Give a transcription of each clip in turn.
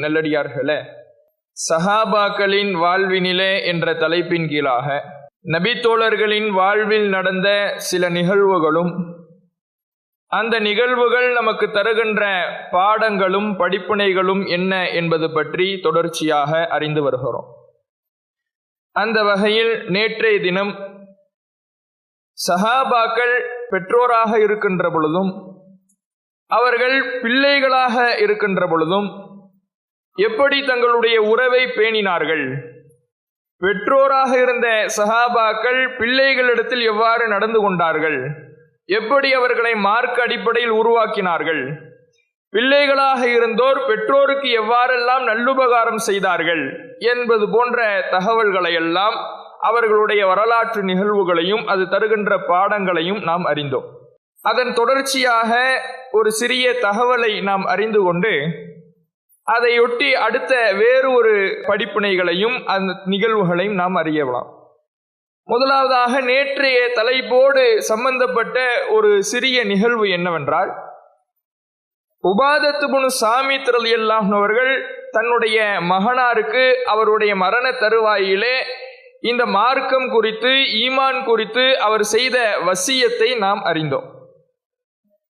நல்லடியார்களே, சஹாபாக்களின் வாழ்வினிலே என்ற தலைப்பின் கீழாக நபித்தோழர்களின் வாழ்வில் நடந்த சில நிகழ்வுகளும் அந்த நிகழ்வுகள் நமக்கு தருகின்ற பாடங்களும் படிப்பினைகளும் என்ன என்பது பற்றி தொடர்ச்சியாக அறிந்து வருகிறோம். அந்த வகையில் நேற்றைய தினம் சஹாபாக்கள் பெற்றோராக இருக்கின்ற பொழுதும் அவர்கள் பிள்ளைகளாக இருக்கின்ற பொழுதும் எப்படி தங்களுடைய உறவை பேணினார்கள், பெற்றோராக இருந்த சஹாபாக்கள் பிள்ளைகளிடத்தில் எவ்வாறு நடந்து கொண்டார்கள், எப்படி அவர்களை மார்க்க அடிப்படையில் உருவாக்கினார்கள், பிள்ளைகளாக இருந்தோர் பெற்றோருக்கு எவ்வாறெல்லாம் நல்லுபகாரம் செய்தார்கள் என்பது போன்ற தகவல்களை எல்லாம் அவர்களுடைய வரலாற்று நிகழ்வுகளையும் அது தருகின்ற பாடங்களையும் நாம் அறிந்தோம். அதன் தொடர்ச்சியாக ஒரு சிறிய தகவலை நாம் அறிந்து கொண்டு அதையொட்டி அடுத்த வேறு ஒரு படிப்பினைகளையும் அந்த நிகழ்வுகளையும் நாம் அறியலாம். முதலாவதாக நேற்றைய தலைப்போடு சம்பந்தப்பட்ட ஒரு சிறிய நிகழ்வு என்னவென்றால், உபாதத் இப்னு சாமித் ரலியல்லாஹு அவர்கள் தன்னுடைய மகனாருக்கு அவருடைய மரண தருவாயிலே இந்த மார்க்கம் குறித்து ஈமான் குறித்து அவர் செய்த வசியத்தை நாம் அறிந்தோம்.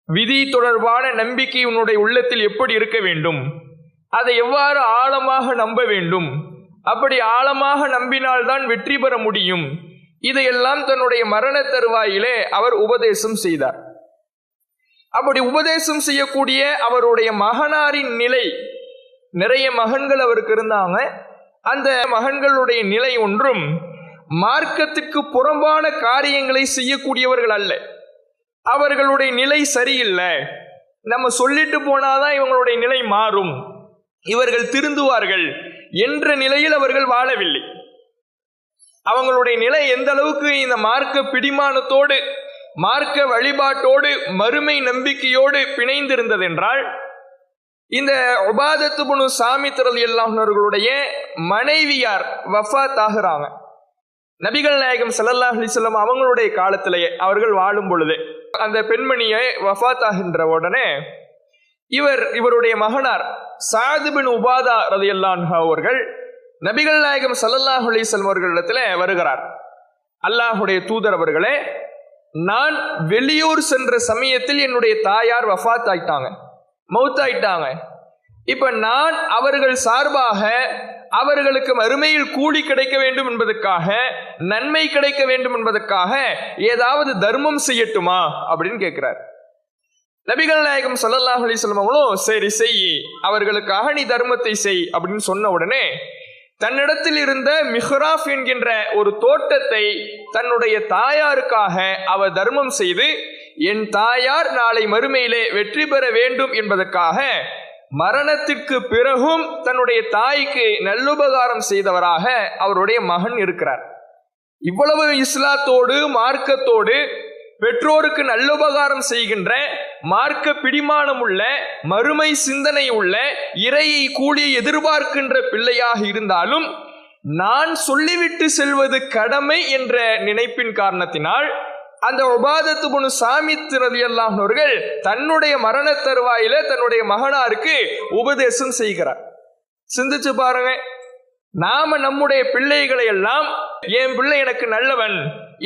விதி தொடர்பான நம்பிக்கை உன்னுடைய உள்ளத்தில் எப்படி இருக்க வேண்டும், அதை எவ்வாறு ஆழமாக நம்ப வேண்டும், அப்படி ஆழமாக நம்பினால்தான் வெற்றி பெற முடியும், இதையெல்லாம் தன்னுடைய மரண தருவாயிலே அவர் உபதேசம் செய்தார். அப்படி உபதேசம் செய்யக்கூடிய அவருடைய மகனாரின் நிலை, நிறைய மகன்கள் அவருக்கு இருந்தாங்க, அந்த மகன்களுடைய நிலை ஒன்றும் மார்க்கத்துக்கு புறம்பான காரியங்களை செய்யக்கூடியவர்கள் அல்ல. அவர்களுடைய நிலை சரியில்லை, நம்ம சொல்லிட்டு போனாதான் இவங்களுடைய நிலை மாறும், இவர்கள் திருந்துவார்கள் என்ற நிலையில் அவர்கள் வாழவில்லை. அவங்களுடைய நிலை எந்த அளவுக்கு இந்த மார்க்க பிடிமானத்தோடு மார்க்க வழிபாட்டோடு மறுமை நம்பிக்கையோடு பிணைந்திருந்தது என்றால், இந்த உபாதத் இப்னு சாமித் ரலியல்லாஹு அவர்களுடைய மனைவியார் வஃபாத் ஆகிறாங்க. நபிகள் நாயகம் ஸல்லல்லாஹு அலைஹி வஸல்லம் அவங்களுடைய காலத்திலேயே அவர்கள் வாழும் பொழுது அந்த பெண்மணியை வஃபாத் ஆகின்ற உடனே இவருடைய மகனார் சஅத் பின் உபாதா ரலியல்லாஹு அன்ஹு அவர்கள் நபிகள் நாயகம் ஸல்லல்லாஹு அலைஹி வஸல்லம் அவர்களிடத்தில் வருகிறார். அல்லாஹ்வுடைய தூதர் அவர்களே, நான் வெளியூர் சென்ற சமயத்தில் என்னுடைய தாயார் வஃபாத் ஆயிட்டாங்க, மௌத்தாயிட்டாங்க. இப்ப நான் அவர்கள் சார்பாக அவர்களுக்கு மறுமையில் கூலி கிடைக்க வேண்டும் என்பதற்காக, நன்மை கிடைக்க வேண்டும் என்பதற்காக ஏதாவது தர்மம் செய்யட்டுமா அப்படின்னு கேட்கிறார். நபிகள் நாயகம் ஸல்லல்லாஹு அலைஹி வஸல்லம் அவங்களும் சரி செய், அவர்களுக்காக நீ தர்மத்தை செய் அப்படின்னு சொன்ன உடனே தன்னிடத்தில் இருந்த மிஹ்ராஃப் என்கின்ற ஒரு தோட்டத்தை தன்னுடைய தாயாருக்காக அவர் தர்மம் செய்து, என் தாயார் நாளை மறுமையிலே வெற்றி பெற வேண்டும் என்பதற்காக மரணத்திற்கு பிறகும் தன்னுடைய தாய்க்கு நல்லுபகாரம் செய்தவராக அவருடைய மகன் இருக்கிறார். இவ்வளவு இஸ்லாத்தோடு மார்க்கத்தோடு பெற்றோருக்கு நல்லுபகாரம் செய்கின்ற மார்க்க பிடிமானம் உள்ள மறுமை சிந்தனை உள்ள இறையை கூலியை எதிர்பார்க்கின்ற பிள்ளையாக இருந்தாலும் நான் சொல்லிவிட்டு செல்வது கடமை என்ற நினைப்பின் காரணத்தினால் அந்த உபாதத் இப்னு சாமித் ரலியல்லாஹு அவர்கள் தன்னுடைய மரண தருவாயில தன்னுடைய மகனாருக்கு உபதேசம் செய்கிறார். சிந்திச்சு பாருங்க, நாம நம்முடைய பிள்ளைகளை எல்லாம் என் பிள்ளை எனக்கு நல்லவன்,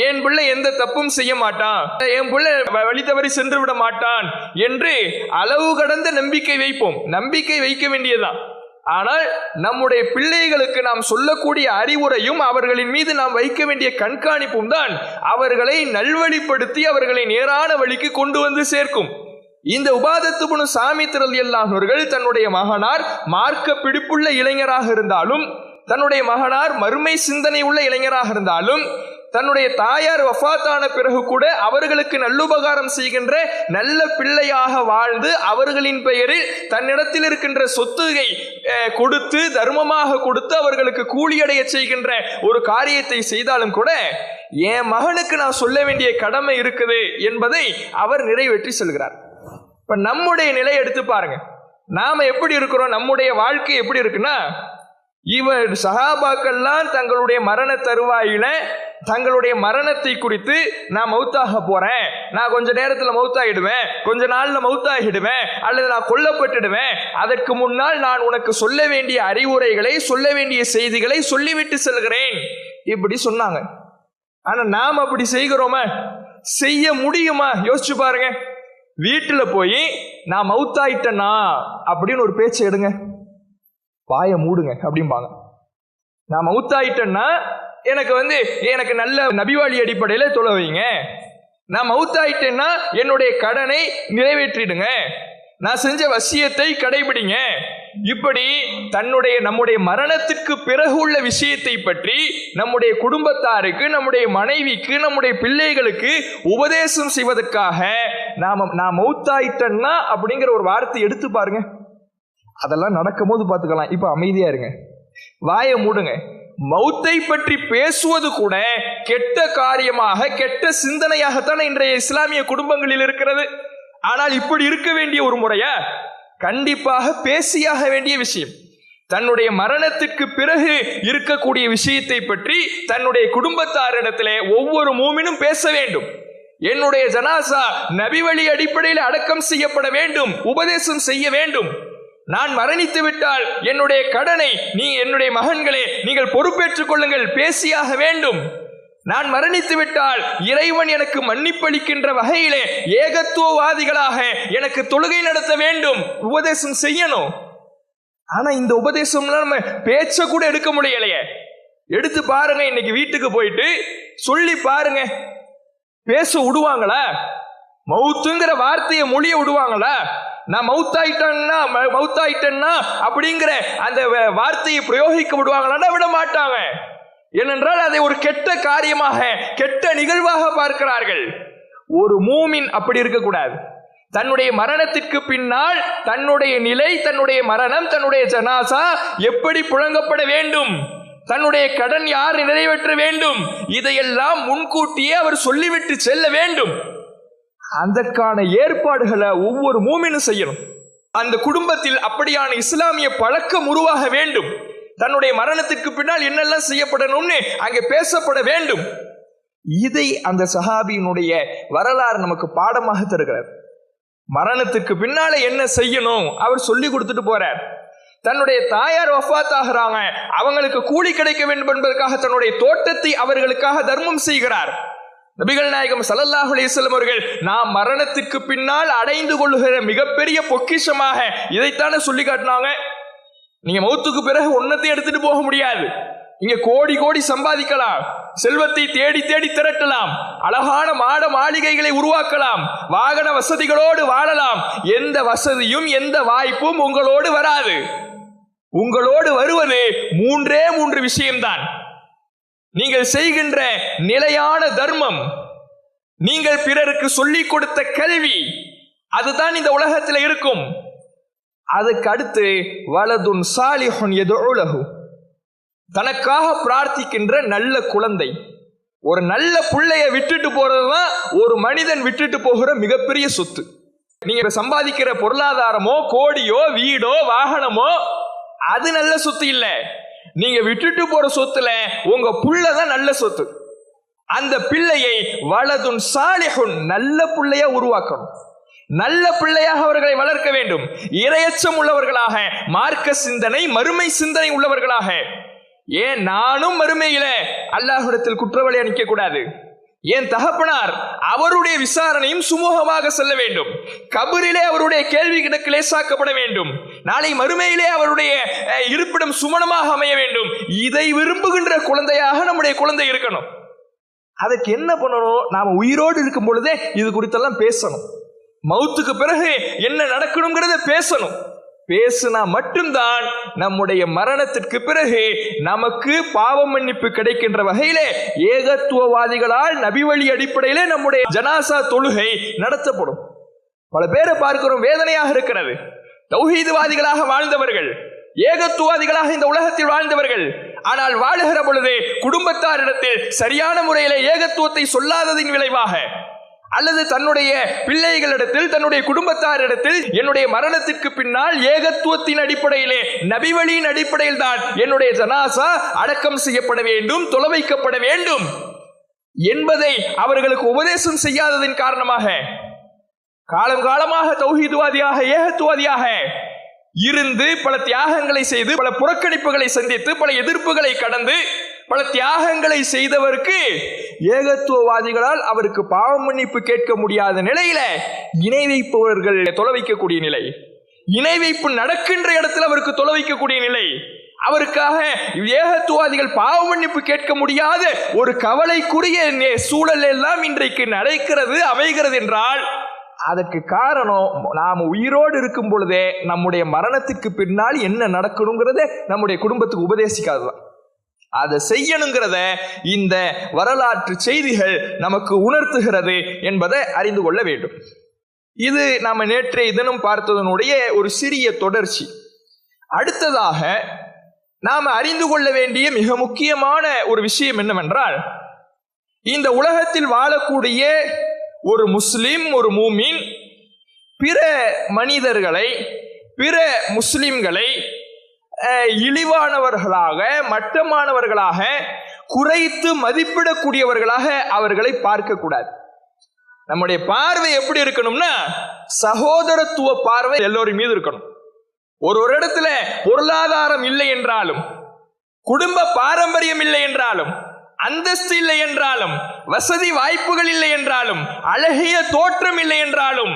என் பிள்ளை எந்த தப்பும் செய்ய மாட்டான், என் பிள்ளை வழி தவறி சென்று விட மாட்டான் என்று அளவு கடந்த நம்பிக்கை வைப்போம். நம்பிக்கை வைக்க வேண்டியதுதான். ஆனால் நம்முடைய பிள்ளைகளுக்கு நாம் சொல்லக்கூடிய அறிவுரையும் அவர்களின் மீது நாம் வைக்க வேண்டிய கண்காணிப்பும் தான் அவர்களை நல்வழிப்படுத்தி அவர்களை நேரான வழிக்கு கொண்டு வந்து சேர்க்கும். இந்த உபாதத் இப்னு சாமித் ரலியல்லாஹு அவர்கள் தன்னுடைய மகனார் மார்க்க பிடிப்புள்ள இளைஞராக இருந்தாலும், தன்னுடைய மகனார் மறுமை சிந்தனை உள்ள இளைஞராக இருந்தாலும், தன்னுடைய தாயார் வஃபாத்தான பிறகு கூட அவர்களுக்கு நல்லுபகாரம் செய்கின்ற நல்ல பிள்ளையாக வாழ்ந்து அவர்களின் பெயரில் தன்னிடத்தில் இருக்கின்ற சொத்துகை கொடுத்து தர்மமாக கொடுத்து அவர்களுக்கு கூலியடைய செய்கின்ற ஒரு காரியத்தை செய்தாலும் கூட என் மகனுக்கு நான் சொல்ல வேண்டிய கடமை இருக்குது என்பதை அவர் நிறைவேற்றி செல்கிறார். இப்ப நம்முடைய நிலை எடுத்து பாருங்க, நாம எப்படி இருக்கிறோம், நம்முடைய வாழ்க்கை எப்படி இருக்குன்னா, இவர் சஹாபாக்கள்லாம் தங்களுடைய மரண தருவாயில தங்களுடைய மரணத்தை குறித்து நான் மௌத்தாக போறேன், நான் கொஞ்ச நேரத்தில் மௌத்தாயிடுவேன், கொஞ்ச நாள்ல மௌத்தாகிடுவேன், அல்லது நான் கொல்லப்பட்டுடுவேன், அதற்கு முன்னால் நான் உனக்கு சொல்ல வேண்டிய அறிவுரைகளை, சொல்ல வேண்டிய செய்திகளை சொல்லிவிட்டு செல்கிறேன், இப்படி சொன்னாங்க. ஆனா நாம் அப்படி செய்கிறோமா? செய்ய முடியுமா? யோசிச்சு பாருங்க. வீட்டுல போய் நான் மௌத்தாயிட்டேனா அப்படின்னு ஒரு பேச்சு எடுங்க, வாயை மூடுங்க அப்படிம்பாங்க. நான் மௌத்தாயிட்டேன்னா எனக்கு நல்ல நபிவாளி அடிப்படையில தொலை வைங்க. நான் மௌத்தாயிட்டேன்னா என்னுடைய கடனை நிறைவேற்றிடுங்க, நான் செஞ்ச வசியத்தை கடைபிடிங்க. இப்படி நம்முடைய மரணத்திற்கு பிறகு உள்ள விஷயத்தை பற்றி நம்முடைய குடும்பத்தாருக்கு, நம்முடைய மனைவிக்கு, நம்முடைய பிள்ளைகளுக்கு உபதேசம் செய்வதற்காக நான் மௌத்தாயிட்டேன்னா அப்படிங்கிற ஒரு வார்த்தை எடுத்து பாருங்க. அதெல்லாம் நடக்கும் போது பார்த்துக்கலாம். இப்ப அமைதியா இருங்க, வாயை மூடுங்க. மௌத்தை பற்றி பேசுவது கூட கெட்ட காரியமாக, கெட்ட சிந்தனையாகத்தான் இன்றைய இஸ்லாமிய குடும்பங்களில் இருக்கிறது. ஆனால் இப்படி இருக்க வேண்டிய ஒரு முறையா? கண்டிப்பாக பேசியாக வேண்டிய விஷயம். தன்னுடைய மரணத்துக்கு பிறகு இருக்கக்கூடிய விஷயத்தை பற்றி தன்னுடைய குடும்பத்தாரிடத்திலே ஒவ்வொரு மூமினும் பேச வேண்டும். என்னுடைய ஜனாசா நபி வழி அடிப்படையில் அடக்கம் செய்யப்பட வேண்டும், உபதேசம் செய்ய வேண்டும். நான் மரணித்து விட்டால் என்னுடைய கடனை என்னுடைய மகன்களே நீங்கள் பொறுப்பேற்றுக் கொள்ளுங்கள், பேசியாக வேண்டும். நான் மரணித்து விட்டால் இறைவன் எனக்கு மன்னிப்பளிக்கின்ற வகையிலே ஏகத்துவவாதிகளாக எனக்கு தொழுகை நடத்த வேண்டும், உபதேசம் செய்யணும். ஆனா இந்த உபதேசம்லாம் நம்ம பேச்ச கூட எடுக்க முடியலையே. எடுத்து பாருங்க, இன்னைக்கு வீட்டுக்கு போயிட்டு சொல்லி பாருங்க, பேச விடுவாங்களா? மௌத்துங்கிற வார்த்தையை மொழிய விடுவாங்களா? நான் மௌத்தாயிட்டேன்னா அப்படிங்கிற அந்த வார்த்தையை பிரயோகிக்க விடுவாங்களா? விட மாட்டாங்க. ஏனென்றால் அதை ஒரு கெட்ட காரியமாக, கெட்ட நிகழ்வாக பார்க்கிறார்கள். ஒரு மூமின் அப்படி இருக்கக்கூடாது. தன்னுடைய மரணத்திற்கு பின்னால் தன்னுடைய நிலை, தன்னுடைய மரணம், தன்னுடைய ஜனாசா எப்படி புழங்கப்பட வேண்டும், தன்னுடைய கடன் யார் நிறைவேற்ற வேண்டும், இதையெல்லாம் முன்கூட்டியே அவர் சொல்லிவிட்டு செல்ல வேண்டும். அதற்கான ஏற்பாடுகளை ஒவ்வொரு மூமினும் செய்யணும். அந்த குடும்பத்தில் அப்படியான இஸ்லாமிய பழக்கம் உருவாக வேண்டும். தன்னுடைய மரணத்துக்கு பின்னால் என்னெல்லாம் செய்யப்படணும்னு அங்கே பேசப்பட வேண்டும். இதை அந்த சஹாபியினுடைய வரலாறு நமக்கு பாடமாக தருகிறார். மரணத்துக்கு பின்னால என்ன செய்யணும் அவர் சொல்லி கொடுத்துட்டு போறார். தன்னுடைய தாயார் வஃபாத் ஆகிறாங்க, அவங்களுக்கு கூலி கிடைக்க வேண்டும் என்பதற்காக தன்னுடைய தோட்டத்தை அவர்களுக்காக தர்மம் செய்கிறார். நபிகள் நாயகம் ஸல்லல்லாஹு அலைஹி வஸல்லம் அவர்கள் நாம் மரணத்திற்கு பின்னால் அடைந்து கொள்ளுகிற மிகப்பெரிய பொக்கிஷமாக இதைத்தானே சொல்லி காட்டினாங்க. நீங்க மௌத்துக்கு பிறகு ஒன்னத்தை எடுத்துட்டு போக முடியாது. நீங்க கோடி கோடி சம்பாதிக்கலாம், செல்வத்தை தேடி தேடி திரட்டலாம், அழகான மாட மாளிகைகளை உருவாக்கலாம், வாகன வசதிகளோடு வாழலாம். எந்த வசதியும் எந்த வாய்ப்பும் உங்களோடு வராது. உங்களோடு வருவது மூன்றே மூன்று விஷயம்தான். நீங்கள் செய்கின்ற நிலையான தர்மம், நீங்கள் பிறருக்கு சொல்லிக் கொடுத்த கல்வி, அதுதான் இந்த உலகத்தில் இருக்கும். அதுக்கு அடுத்து வலதுன் சாலிஹுன் யதுஉ லஹு, தனக்காக பிரார்த்திக்கின்ற நல்ல குழந்தை. ஒரு நல்ல பிள்ளைய விட்டுட்டு போறதுதான் ஒரு மனிதன் விட்டுட்டு போகிற மிகப்பெரிய சொத்து. நீங்க சம்பாதிக்கிற பொருளாதாரமோ, கோடியோ, வீடோ, வாகனமோ, அது நல்ல சொத்து இல்ல. நீங்க விட்டுட்டு போற சொத்துல உங்க புள்ளதான் நல்ல சொத்து. அந்த பிள்ளையை வலதுன் சாலிஹுன், நல்ல பிள்ளையா உருவாக்கணும். நல்ல பிள்ளையாக அவர்களை வளர்க்க வேண்டும். இரையச்சம் உள்ளவர்களாக, மார்க்க சிந்தனை, மறுமை சிந்தனை உள்ளவர்களாக. ஏன் நானும் மறுமையில அல்லாஹ்விடத்தில் குற்றவாளியா நிற்க கூடாது? ஏன் தகப்பனார் அவருடைய விசாரணையும் சுமூகமாக செல்ல வேண்டும். கபரிலே அவருடைய கேள்வி கணக்கு லேசாக்கப்பட வேண்டும். நாளை மறுமையிலே அவருடைய இருப்பிடம் சுமணமாக அமைய வேண்டும். இதை விரும்புகின்ற குழந்தையாக நம்முடைய குழந்தை இருக்கணும். அதுக்கு என்ன பண்ணணும்? நாம உயிரோடு இருக்கும் பொழுதே இது குறித்தெல்லாம் பேசணும். மௌத்துக்கு பிறகு என்ன நடக்கணுங்கிறத பேசணும். பேசினா மட்டும்தான் நம்முடைய மரணத்திற்கு பிறகு நமக்கு பாவ மன்னிப்பு கிடைக்கின்ற வகையிலே ஏகத்துவவாதிகளால் நபி வழி அடிப்படையிலே நம்முடைய ஜனாசா தொழுகை நடத்தப்படும். பல பேரை பார்க்கிறோம், வேதனையாக இருக்கிறது. தௌஹீதுவாதிகளாக வாழ்ந்தவர்கள், ஏகத்துவவாதிகளாக இந்த உலகத்தில் வாழ்ந்தவர்கள், ஆனால் வாழுகிற பொழுது குடும்பத்தாரிடத்தில் சரியான முறையிலே ஏகத்துவத்தை சொல்லாததின் விளைவாக அல்லது தன்னுடைய பிள்ளைகளிடத்தில், தன்னுடைய குடும்பத்தாரிடத்தில் என்னுடைய மரணத்திற்கு பின்னால் ஏகத்துவத்தின் அடிப்படையிலே, நபிவழியின் அடிப்படையில் தான் என்னுடைய ஜனாசா அடக்கம் செய்யப்பட வேண்டும், தொலை வைக்கப்பட வேண்டும் என்பதை அவர்களுக்கு உபதேசம் செய்யாததின் காரணமாக காலம் காலமாக தௌஹீத்வாதியாக, ஏகத்துவாதியாக இருந்து பல தியாகங்களை செய்து, பல புறக்கணிப்புகளை சந்தித்து, பல எதிர்ப்புகளை கடந்து, பல தியாகங்களை செய்தவருக்கு ஏகத்துவவாதிகளால் அவருக்கு பாவ மன்னிப்பு கேட்க முடியாத நிலையில இணை வைப்பவர்கள் தொலை வைக்கக்கூடிய நிலை, இணை வைப்பு நடக்கின்ற இடத்தில் அவருக்கு தொலை வைக்கக்கூடிய நிலை, அவருக்காக ஏகத்துவாதிகள் பாவ மன்னிப்பு கேட்க முடியாத ஒரு கவலைக்குரிய சூழல் எல்லாம் இன்றைக்கு நடக்கிறது, அமைகிறது என்றால் அதற்கு காரணம் நாம் உயிரோடு இருக்கும் பொழுதே நம்முடைய மரணத்துக்கு பின்னால் என்ன நடக்கணுங்கிறத நம்முடைய குடும்பத்துக்கு உபதேசிக்காதுதான். அதை செய்யணுங்கிறத இந்த வரலாற்று செய்திகள் நமக்கு உணர்த்துகிறது என்பதை அறிந்து கொள்ள வேண்டும். இது நாம நேற்றைய தினம் பார்த்ததனுடைய ஒரு சிறிய தொடர்ச்சி. அடுத்ததாக நாம் அறிந்து கொள்ள வேண்டிய மிக முக்கியமான ஒரு விஷயம் என்னவென்றால், இந்த உலகத்தில் வாழக்கூடிய ஒரு முஸ்லிம், ஒரு மூமின் பிற மனிதர்களை, பிற முஸ்லிம்களை இழிவானவர்களாக, மட்டமானவர்களாக, குறைத்து மதிப்பிடக்கூடியவர்களாக அவர்களை பார்க்க கூடாது. நம்முடைய பார்வை எப்படி இருக்கணும்னா, சகோதரத்துவ பார்வை எல்லோரும் மீது இருக்கணும். ஒரு இடத்துல பொருளாதாரம் இல்லை என்றாலும், குடும்ப பாரம்பரியம் இல்லை என்றாலும், அந்தஸ்து இல்லை என்றாலும், வசதி வாய்ப்புகள் இல்லை என்றாலும், அழகிய தோற்றம் இல்லை என்றாலும்,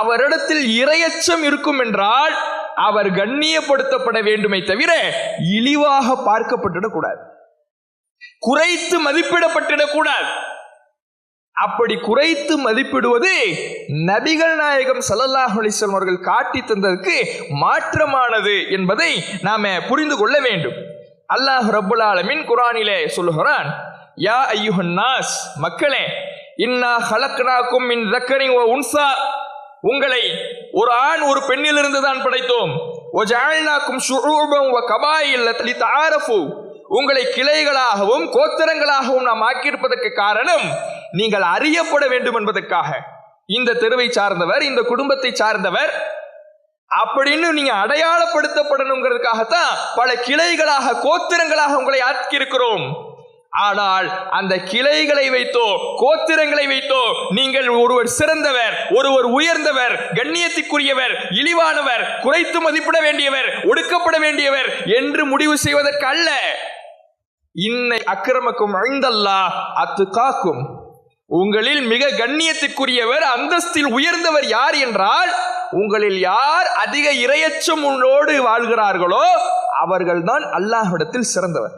அவரிடத்தில் இரையச்சம் இருக்கும் என்றால் அவர் கண்ணியப்படுத்தப்பட வேண்டுமே தவிர இழிவாக பார்க்கப்பட்டுடக்கூடாது, குறைத்து மதிப்பிடப்பட்டிடக்கூடாது. அப்படி குறைத்து மதிப்பிடுவது நபிகள் நாயகம் ஸல்லல்லாஹு அலைஹி வஸல்லம் அவர்கள் காட்டி தந்ததற்கு மாற்றமானது என்பதை நாம புரிந்து கொள்ள வேண்டும். அல்லாஹ் ரப்புல் ஆலமீன் குர்ஆனிலே சொல்லுகிறான், யா அய்யுஹன் நாஸ், மக்களே, இன்னா ஹலக்னாக்கும் மின் ذكر وانثى, உங்களை ஒரு ஆண் ஒரு பெண்ணிலிருந்து தான் படைத்தோம். வஜஅல்னாக்கும் ஷுஊபன் வகபாயில லிதஆரஃபு, உங்களை கிளைகளாகவும் கோத்திரங்களாகவும் நாம் ஆக்கியிருப்பதற்கு காரணம் நீங்கள் அறியப்பட வேண்டும் என்பதற்காக. இந்த தெருவை சார்ந்தவர், இந்த குடும்பத்தை சார்ந்தவர் அப்படின்னு நீங்க அடையாளப்படுத்தப்படணுங்கிறதுக்காகத்தான் பல கிளைகளாக, கோத்திரங்களாக உங்களை ஆக்கியிருக்கிறோம். ஆனால் அந்த கிளைகளை வைத்தோ, கோத்திரங்களை வைத்தோ நீங்கள் ஒருவர் சிறந்தவர், ஒருவர் உயர்ந்தவர், கண்ணியத்திற்குரியவர், இழிவானவர், குறைத்து மதிப்பிட வேண்டியவர், ஒடுக்கப்பட வேண்டியவர் என்று முடிவு செய்வதற்கு அல்ல. இன்ன அக்ரமக்கும் இன்தல்லாஹ் அத்காக்கும், உங்களில் மிக கண்ணியத்திற்குரியவர், அந்தஸ்தில் உயர்ந்தவர் யார் என்றால், உங்களில் யார் அதிக இரையச்சமோடு வாழ்கிறார்களோ அவர்கள்தான் அல்லாஹ்விடத்தில் சிறந்தவர்.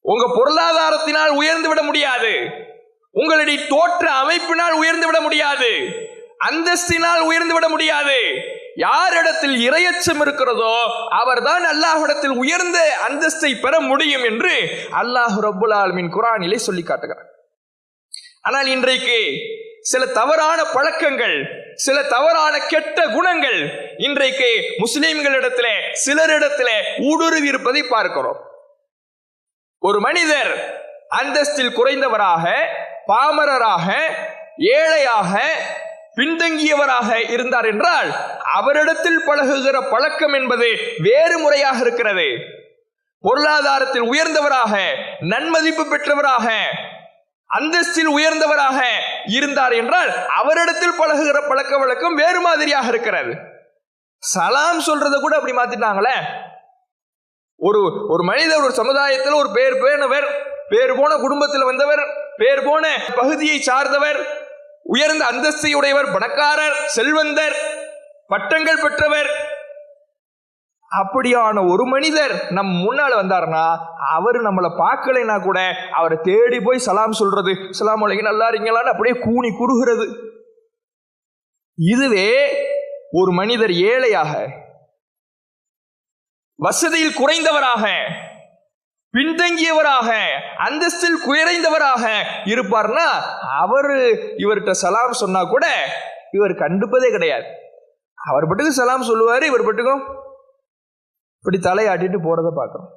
உங்க பொருளாதாரத்தினால் உயர்ந்து விட முடியாது, உங்களுடைய தோற்ற அமைப்பினால் உயர்ந்து விட முடியாது, அந்தஸ்தினால் உயர்ந்து விட முடியாது. யாரிடத்தில் இரையச்சம் இருக்கிறதோ அவர்தான் அல்லாஹ்விடத்தில் உயர்ந்த அந்தஸ்தை பெற முடியும் என்று அல்லாஹ் ரப்புல் ஆலமீன் குர்ஆனிலே சொல்லி காட்டுகிறார். ஆனால் இன்றைக்கு சில தவறான பழக்கங்கள், சில தவறான கெட்ட குணங்கள் இன்றைக்கு முஸ்லிம்களிடத்திலே, சிலரிடத்திலே ஊடுருவி இருப்பதை பார்க்கிறோம். ஒரு மனிதர் அந்தஸ்தில் குறைந்தவராக, பாமரராக, ஏழையாக, பின்தங்கியவராக இருந்தார் என்றால் அவரிடத்தில் பழகுகிற பழக்கம் என்பது வேறு முறையாக இருக்கிறது. பொருளாதாரத்தில் உயர்ந்தவராக, நன்மதிப்பு பெற்றவராக, அந்தஸ்தில் உயர்ந்தவராக இருந்தார் என்றால் அவரிடத்தில் பழகுகிற பழக்க வழக்கம் வேறு மாதிரியாக இருக்கிறது. சலாம் சொல்றதை கூட அப்படி மாத்திட்டாங்களே. ஒரு மனிதர் ஒரு சமுதாயத்தில் ஒரு பேர் போனவர், பேர் போன குடும்பத்தில் வந்தவர், பேர் போன பகுதியை சார்ந்தவர், உயர்ந்த அந்தஸ்தை உடையவர், பணக்காரர், செல்வந்தர், பட்டங்கள் பெற்றவர், அப்படியான ஒரு மனிதர் நம் முன்னால வந்தார்னா அவர் நம்மளை பார்க்கலைன்னா கூட அவரை தேடி போய் சலாம் சொல்றது, சலாம் அலைக்கும், நல்லா இருக்கீங்களான்னு அப்படியே கூனி குறுகிறது. இதுவே ஒரு மனிதர் ஏழையாக, வசதியில் குறைந்தவராக, பின்தங்கியவராக, அந்தஸ்தில் குறைந்தவராக இருப்பார்னா இவர்கிட்ட சலாம் சொன்னா கூட இவர் கண்டுப்பதே கிடையாது. அவர் பட்டுக்கு சலாம் சொல்லுவாரு, இவர் பட்டுக்கும் இப்படி தலையாட்டிட்டு போறதை பார்க்கிறோம்.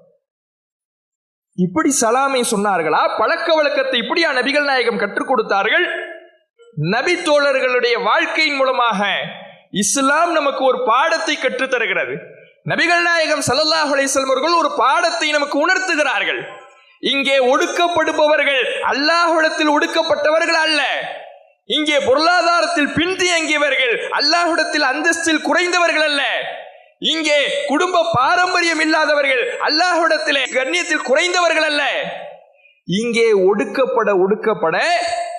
இப்படி சலாமை சொன்னார்களா? பழக்க வழக்கத்தை இப்படியா நபிகள் நாயகம் கற்றுக் கொடுத்தார்கள்? நபி தோழர்களுடைய வாழ்க்கையின் மூலமாக இஸ்லாம் நமக்கு ஒரு பாடத்தை கற்றுத் தருகிறது. நபிகள் நாயகம் ஸல்லல்லாஹு அலைஹி வஸல்லம் அவர்கள் ஒரு பாடத்தை நமக்கு உணர்த்துகிறார்கள். இங்கே ஒடுக்கப்படுபவர்கள் அல்லாஹ்விடத்தில் ஒடுக்கப்பட்டவர்கள் அல்ல. இங்கே பொருளாதாரத்தில் பின்தங்கியவர்கள் அல்லாஹ்விடத்தில் அந்தஸ்தில் குறைந்தவர்கள் அல்ல. இங்கே குடும்ப பாரம்பரியம் இல்லாதவர்கள் அல்லாஹ்விடத்திலே கண்ணியத்தில் குறைந்தவர்கள் அல்ல. இங்கே ஒடுக்கப்பட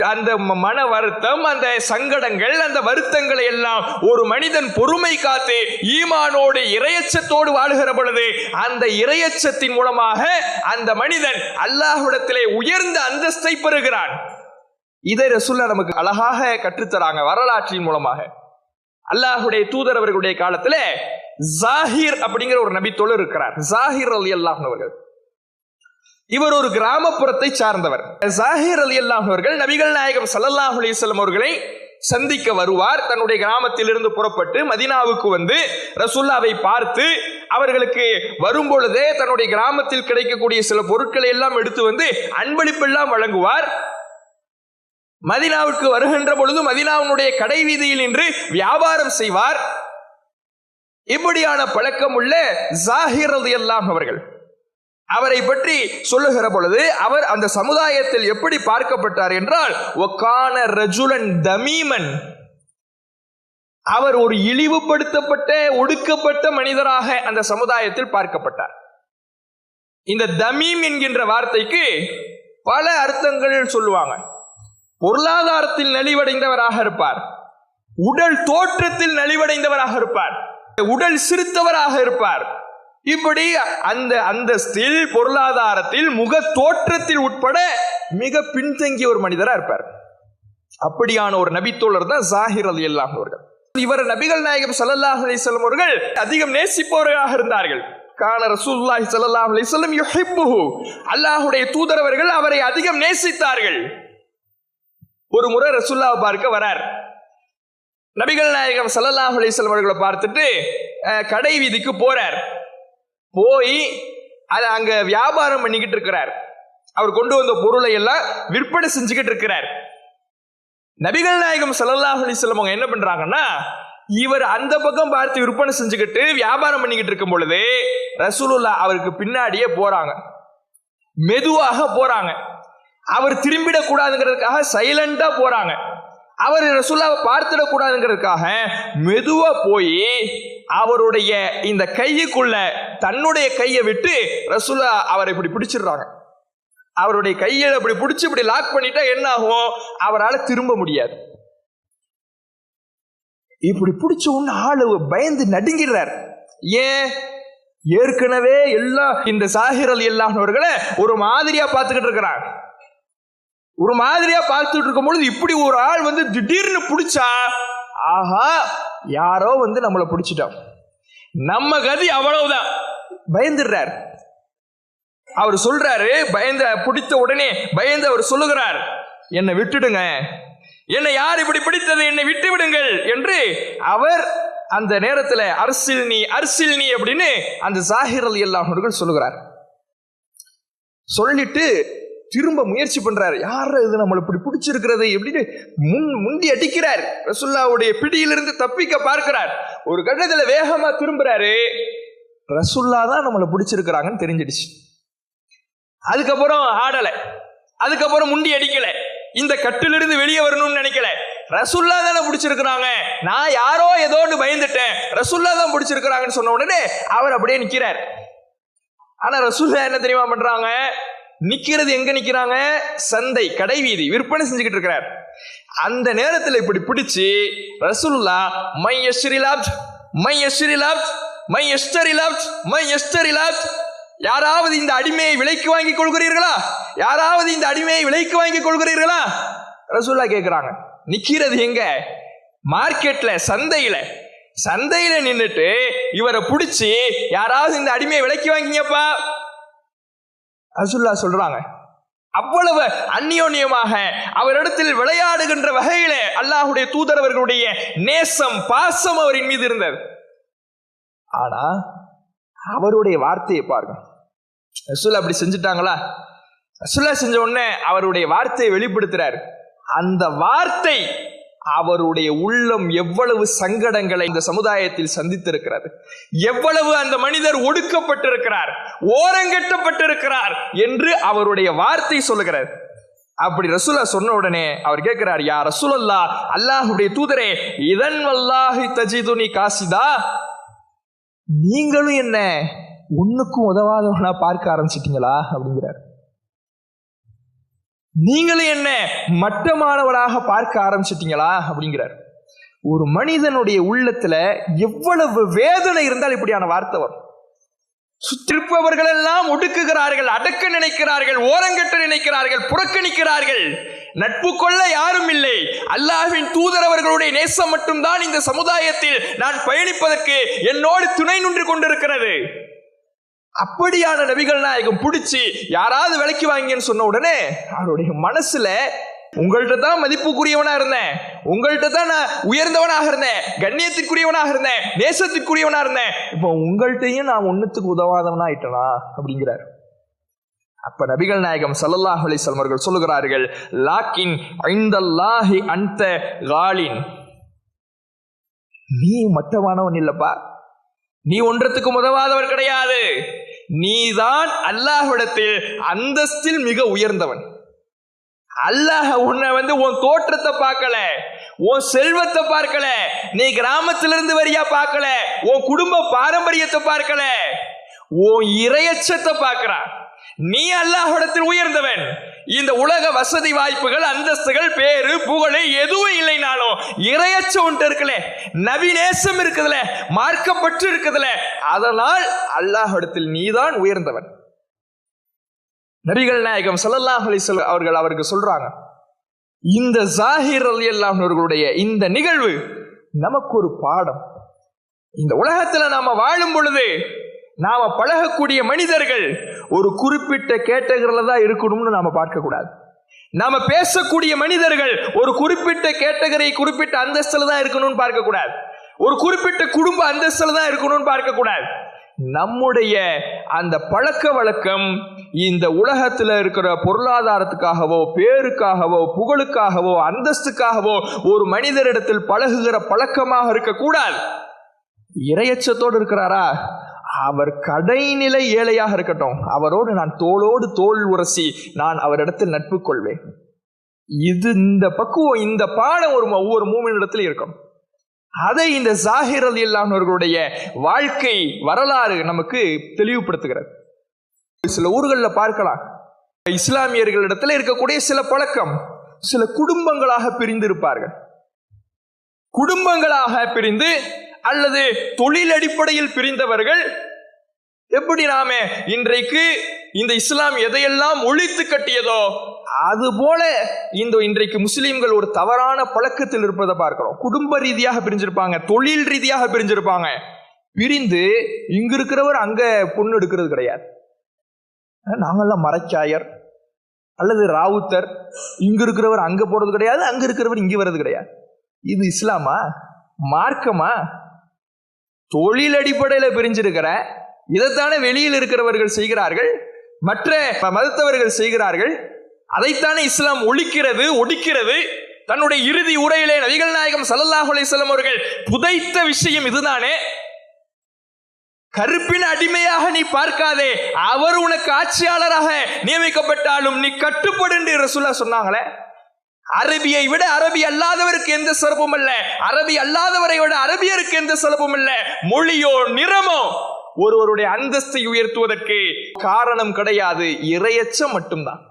அந்த மன வருத்தம், அந்த சங்கடங்கள், அந்த வருத்தங்களை எல்லாம் ஒரு மனிதன் பொறுமை காத்து ஈமானோடு இறையச்சத்தோடு வாழுகிற பொழுது அந்த இறையச்சத்தின் மூலமாக அந்த மனிதன் அல்லாஹ்விடத்திலே உயர்ந்த அந்தஸ்தை பெறுகிறான். இதை ரசூலுல்லாஹ் நமக்கு அழகாக கற்றுத்தராங்க வரலாற்றின் மூலமாக. அல்லாஹ்வுடைய தூதர் அவர்களுடைய காலத்துல ஜாஹிர் அப்படிங்கிற ஒரு நபி தோழர் இருக்கிறார். ஜாஹிர் ரலியல்லாஹு அன்ஹு அவர்கள், இவர் ஒரு கிராமப்புறத்தை சார்ந்தவர். ஜாஹிர் ரலியல்லாஹு அவர்கள் நபிகள் நாயகம் ஸல்லல்லாஹு அலைஹி வஸல்லம் அவர்களை சந்திக்க வருவார். தன்னுடைய கிராமத்திலிருந்து புறப்பட்டு மதீனாவுக்கு வந்து ரசூலுல்லாஹ்வை பார்த்து அவர்களுக்கு வரும் பொழுதே தன்னுடைய கிராமத்தில் கிடைக்கக்கூடிய சில பொருட்களை எல்லாம் எடுத்து வந்து அன்பளிப்பெல்லாம் வழங்குவார். மதீனாவுக்கு வருகின்ற பொழுது மதீனாவுடைய கடை வீதியில் நின்று வியாபாரம் செய்வார். இப்படியான பழக்கம் உள்ள ஜாஹிர் ரலியல்லாஹு அவர்கள், அவரை பற்றி சொல்லுகிற பொழுது அவர் அந்த சமுதாயத்தில் எப்படி பார்க்கப்பட்டார் என்றால், வகான ரஜுலன் தமீமன், அவர் ஒரு இழிவுபடுத்தப்பட்ட ஒடுக்கப்பட்ட மனிதராக அந்த சமுதாயத்தில் பார்க்கப்பட்டார். இந்த தமீம் என்கின்ற வார்த்தைக்கு பல அர்த்தங்கள் சொல்லுவாங்க. பொருளாதாரத்தில் நலிவடைந்தவராக இருப்பார், உடல் தோற்றத்தில் நலிவடைந்தவராக இருப்பார், உடல் சிறுத்தவராக இருப்பார். இப்படி அந்த அந்தஸ்தில், பொருளாதாரத்தில், முக தோற்றத்தில் உட்பட மிக பின்தங்கிய ஒரு மனிதரா இருப்பார். அப்படியான ஒரு நபித்தோழர் தான் ஜாஹிர் ரலியல்லாஹு அவர்கள். இவர் நபிகள் நாயகம் ஸல்லல்லாஹு அலைஹி வஸல்லம் அவர்கள் அதிகம் நேசிப்பவர்களாக இருந்தார்கள். கான ரசூலுல்லாஹி ஸல்லல்லாஹு அலைஹி வஸல்லம் யுஹிப்புஹு, அல்லாஹ்வுடைய தூதர் அவர்கள் அவரை அதிகம் நேசித்தார்கள். ஒரு முறை ரசூலுல்லாஹ் பார்க்க வரார். நபிகள் நாயகம் ஸல்லல்லாஹு அலைஹி வஸல்லம் அவர்களை பார்த்துட்டு கடை வீதிக்கு போறார். போய் அங்க வியாபாரம் பண்ணிக்கிட்டு இருக்கிறார். அவர் கொண்டு வந்த பொருளை எல்லாம் விற்பனை செஞ்சுக்கிட்டு இருக்கிறார். நபிகள் நாயகம் ஸல்லல்லாஹு அலைஹி வஸல்லம் அவங்க என்ன பண்றாங்கன்னா, இவர் அந்த பக்கம் பார்த்து விற்பனை செஞ்சுக்கிட்டு வியாபாரம் பண்ணிக்கிட்டு இருக்கும் பொழுது ரசூலுல்லாஹ் அவருக்கு பின்னாடியே போறாங்க. மெதுவாக போறாங்க. அவர் திரும்பிடக் கூடாதுங்கிறதுக்காக சைலண்டா போறாங்க. அவர் ரசூலுல்லாஹ்வை பார்த்துடக் கூடாதுங்கிறதுக்காக மெதுவா போய் அவருடைய இந்த கையுக்குள்ள தன்னுடைய கையை விட்டு ரசூலுல்லாஹ் அவரை இப்படி பிடிச்சிடுறாங்க. அவருடைய கையை இப்படி பிடிச்சி இப்படி லாக் பண்ணிட்டா என்ன ஆகும், அவரால் திரும்ப முடியாது. இப்படி பிடிச்ச உடனே ஆளு பயந்து நடுங்கிறார். ஏன், ஏற்கனவே எல்லாம் இந்த ஜாஹிர் ரலியல்லாஹு அவர்களை ஒரு மாதிரியா பார்த்துக்கிட்டு இருக்கிறார். ஒரு மாதிரியா பார்த்துட்டு இருக்கும் பொழுது இப்படி ஒரு ஆள் வந்து திடீர்னு பிடிச்சா, ஆஹா யாரோ வந்து நம்மளை பிடிச்சிட்டோம், நம்ம கதி அவ்வளவுதான், பயந்துடுறார். அவர் சொல்றாரு, பயந்த பிடித்த உடனே பயந்து அவர் சொல்லுகிறார், என்னை விட்டுடுங்க, என்னை யார் இப்படி பிடித்தது, என்னை விட்டு விடுங்கள் என்று அவர் அந்த நேரத்தில் அர்சில்னி அப்படின்னு அந்த ஜாஹிர் ரலியல்லாஹு அவர்கள் சொல்லுகிறார். சொல்லிட்டு திரும்ப முயற்சி பண்றாரு. யார் இது நம்மளை இப்படி பிடிச்சிருக்கிறது எப்படின்னு முண்டி அடிக்கிறார். ரசூலுல்லாஹ்வுடைய பிடியிலிருந்து தப்பிக்க பார்க்கிறார். ஒரு கட்டத்துல வேகமா திரும்புறாரு. ரசூலுல்லாஹ் தான் நம்மளை பிடிச்சிருக்கிறாங்கன்னு தெரிஞ்சிடுச்சு. அதுக்கப்புறம் ஆடலை, அதுக்கப்புறம் முண்டி அடிக்கல, இந்த கட்டிலிருந்து வெளியே வரணும்னு நினைக்கல. ரசூலுல்லாஹ் தானே பிடிச்சிருக்கிறாங்க, நான் யாரோ ஏதோன்னு பயந்துட்டேன், ரசூலுல்லாஹ் தான் பிடிச்சிருக்கிறாங்கன்னு சொன்ன உடனே அவர் அப்படியே நிக்கிறார். ஆனா ரசூலுல்லாஹ் என்ன தெரியுமா பண்றாங்க, நிக்கிறது எங்க நிக்கிறாங்க, சந்தை கடை வீதி விற்பனை செஞ்சுக்கிட்டு இருக்கிறார். அந்த நேரத்தில் இப்படி பிடிச்சு ரசூலுல்லாஹ் யாராவது இந்த அடிமையை விலைக்கு வாங்கி கொள்கிறீர்களா, யாராவது இந்த அடிமையை விலைக்கு வாங்கி கொள்கிறீர்களா ரசூலுல்லாஹ் கேட்கிறாங்க. நிக்கிறது எங்க, மார்க்கெட்ல, சந்தையில நின்னுட்டு இவரை பிடிச்சி யாராவது இந்த அடிமையை விலைக்கு வாங்கிங்கப்பா ரசூலுல்லாஹ் சொல்றாங்க. அவ்வளவு அந்யோன்யமாக அவரிடத்தில் விளையாடுகின்ற வகையிலே அல்லாஹ்வுடைய தூதர் அவர்களுடைய நேசம், பாசம் அவரின் மீது இருந்தது. ஆனா அவருடைய வார்த்தையை பாருங்க. ரசூலுல்லாஹ் அப்படி செஞ்சுட்டாங்களா, ரசூலுல்லாஹ் செஞ்ச உடனே அவருடைய வார்த்தையை வெளிப்படுத்துறாரு. அந்த வார்த்தை அவருடைய உள்ளம் எவ்வளவு சங்கடங்களை இந்த சமுதாயத்தில் சந்தித்திருக்கிறது, எவ்வளவு அந்த மனிதர் ஒடுக்கப்பட்டிருக்கிறார், ஓரங்கட்டப்பட்டிருக்கிறார் என்று அவருடைய வார்த்தை சொல்லுகிறார். அப்படி ரசூலா சொன்ன உடனே அவர் கேட்கிறார், யா ரசூலல்லாஹ், அல்லாஹ்வுடைய தூதரே, இதன் வல்லாஹி தஜிதுனி காசிதா, நீங்களும் என்ன ஒண்ணுக்கும் உதவாதவனா பார்க்க ஆரம்பிச்சிட்டீங்களா அப்படிங்கிறார். நீங்களும் என்ன மட்டமானவராக பார்க்க ஆரம்பிச்சிட்டீங்களா அப்படிங்கிறார். ஒரு மனிதனுடைய உள்ளத்துல எவ்வளவு வேதனை இருந்தால் இப்படியான வார்த்தை வரும். சுற்றிருப்பவர்கள் எல்லாம் ஒடுக்குகிறார்கள், அடக்க நினைக்கிறார்கள், ஓரங்கட்ட நினைக்கிறார்கள், புறக்கணிக்கிறார்கள். நட்பு கொள்ள யாரும் இல்லை. அல்லாஹ்வின் தூதர் அவர்களுடைய நேசம் மட்டும்தான் இந்த சமுதாயத்தில் நான் பயணிப்பதற்கு என்னோடு துணை நின்று கொண்டிருக்கிறது. அப்படியான நபிகள் நாயகம் பிடிச்சி யாராவது விலைக்கு வாங்கின்னு சொன்ன உடனே அவருடைய மனசுல, உங்கள்கிட்ட தான் மதிப்புக்குரியவனா இருந்தேன், உங்கள்கிட்ட தான் நான் உயர்ந்தவனாக இருந்தேன், கண்ணியத்திற்குரியவனாக இருந்தேன், நேசத்திற்குரியவனா இருந்தேன், இப்போ உங்கள்கிட்டையும் நான் ஒன்னுத்துக்கு உதவாதவனா ஆயிட்டனா அப்படிங்கிறார். அப்ப நபிகள் நாயகம் ஸல்லல்லாஹு அலைஹி வஸல்லம் அவர்கள் சொல்லுகிறார்கள், லாக்கின் இன்தல்லாஹி அன்த காலின், நீ மட்டமானவன் இல்லப்பா, நீ ஒன்றத்துக்கும் உதவாதவர் கிடையாது, நீதான் அல்லாஹ்விடத்தில் அந்தஸ்தில் மிக உயர்ந்தவன். அல்லாஹ் உன்னை உன் தோற்றத்தை பார்க்கல, உன் செல்வத்தை பார்க்கல, நீ கிராமத்திலிருந்து வரியா பார்க்கல, உன் குடும்ப பாரம்பரியத்தை பார்க்கல, உன் இறையச்சத்தை பார்க்கிறான். நீ அல்லாஹ்விடத்தில் உயர்ந்தவன். இந்த உலக வசதி வாய்ப்புகள், அந்தஸ்துகள், பேரு புகழ் எதுவும் இல்லைனாலும் இறையச்சம் ஒன்று இருக்குல்ல, நபிநேசம் இருக்குதுல, மார்க்கப்பட்டு இருக்குதுல, அதனால் அல்லாஹ்விடத்தில் நீதான் உயர்ந்தவன். நபிகள் நாயகம் ஸல்லல்லாஹு அலைஹி வஸல்லம் அவர்கள் அவருக்கு சொல்றாங்க, இந்த ஜாஹிர் ரலியல்லாஹு அவர்களுடைய இந்த நிகழ்வு நமக்கு ஒரு பாடம். இந்த உலகத்துல நாம வாழும் பொழுது நாம பழகக்கூடிய மனிதர்கள் ஒரு குறிப்பிட்ட கேட்டகரியில தான் இருக்கணும்னு நாம பார்க்க கூடாது. நாம பேசக்கூடிய மனிதர்கள் ஒரு குறிப்பிட்ட கேட்டகரி, குறிப்பிட்ட அந்தஸ்துல தான் இருக்கணும்னு பார்க்க கூடாது. ஒரு குறிப்பிட்ட குடும்ப அந்தஸ்துல தான் இருக்கணும்னு பார்க்க கூடாது. நம்முடைய அந்த பழக்க வழக்கம் இந்த உலகத்துல இருக்கிற பொருளாதாரத்துக்காகவோ, பேருக்காகவோ, புகழுக்காகவோ, அந்தஸ்துக்காகவோ ஒரு மனிதரிடத்தில் பழகுகிற பழக்கமாக இருக்கக்கூடாது. இறையச்சத்தோடு இருக்கிறாரா, அவர் கடைநிலை ஏழையாக இருக்கட்டும், அவரோடு நான் தோளோடு தோள் உரசி நான் அவரிடத்தில் நட்பு கொள்வேன். இது இந்த பக்குவம், இந்த பாடம் ஒவ்வொரு மூமினிடத்தில் இருக்கும். அதை இந்த ஜாஹிர் ரலியல்லாஹு அவர்களுடைய வாழ்க்கை வரலாறு நமக்கு தெளிவுபடுத்துகிறது. சில ஊர்களில் பார்க்கலாம், இஸ்லாமியர்களிடத்தில் இருக்கக்கூடிய சில பழக்கம், சில குடும்பங்களாக பிரிந்து இருப்பார்கள். குடும்பங்களாக பிரிந்து அல்லது தொழில் அடிப்படையில் பிரிந்தவர்கள், எப்படி நாம இன்றைக்கு இந்த இஸ்லாம் எதையெல்லாம் ஒழித்து கட்டியதோ அதுபோல இன்றைக்கு முஸ்லிம்கள் ஒரு தவறான பழக்கத்தில் இருப்பதை பார்க்கிறோம். குடும்ப ரீதியாக பிரிஞ்சிருப்பாங்க, தொழில் ரீதியாக பிரிஞ்சிருப்பாங்க. பிரிந்து இங்க இருக்கிறவர் அங்க பொண்ணு எடுக்கிறது கிடையாது. நாங்கெல்லாம் மரைச்சாயர் அல்லது ராவுத்தர், இங்க இருக்கிறவர் அங்க போறது கிடையாது, அங்க இருக்கிறவர் இங்க வர்றது கிடையாது. இது இஸ்லாமா, மார்க்கமா? தொழில் அடிப்படையில் பிரிஞ்சிருக்கிற இதைத்தானே வெளியில் இருக்கிறவர்கள் செய்கிறார்கள், மற்ற மதத்தவர்கள் செய்கிறார்கள். அதைத்தானே இஸ்லாம் ஒழிக்கிறது, ஒடுக்கிறது. தன்னுடைய இறுதி உரையிலே நபிகள் நாயகம் ஸல்லல்லாஹு அலைஹி வஸல்லம் அவர்கள் புதைத்த விஷயம் இதுதானே. கருப்பின் அடிமையாக நீ பார்க்காதே, அவர் உனக்கு ஆட்சியாளராக நியமிக்கப்பட்டாலும் நீ கட்டுப்படு என்று ரசூலுல்லாஹ் சொன்னாங்களே. அரபியை விட அரபி அல்லாதவருக்கு எந்த சிறப்பும் அல்ல, அரபி அல்லாதவரை விட அரபியருக்கு எந்த சிறப்பும் அல்ல. மொழியோ நிறமோ ஒருவருடைய அந்தஸ்தை உயர்த்துவதற்கு காரணம் கிடையாது, இறையச்சம் மட்டும்தான்.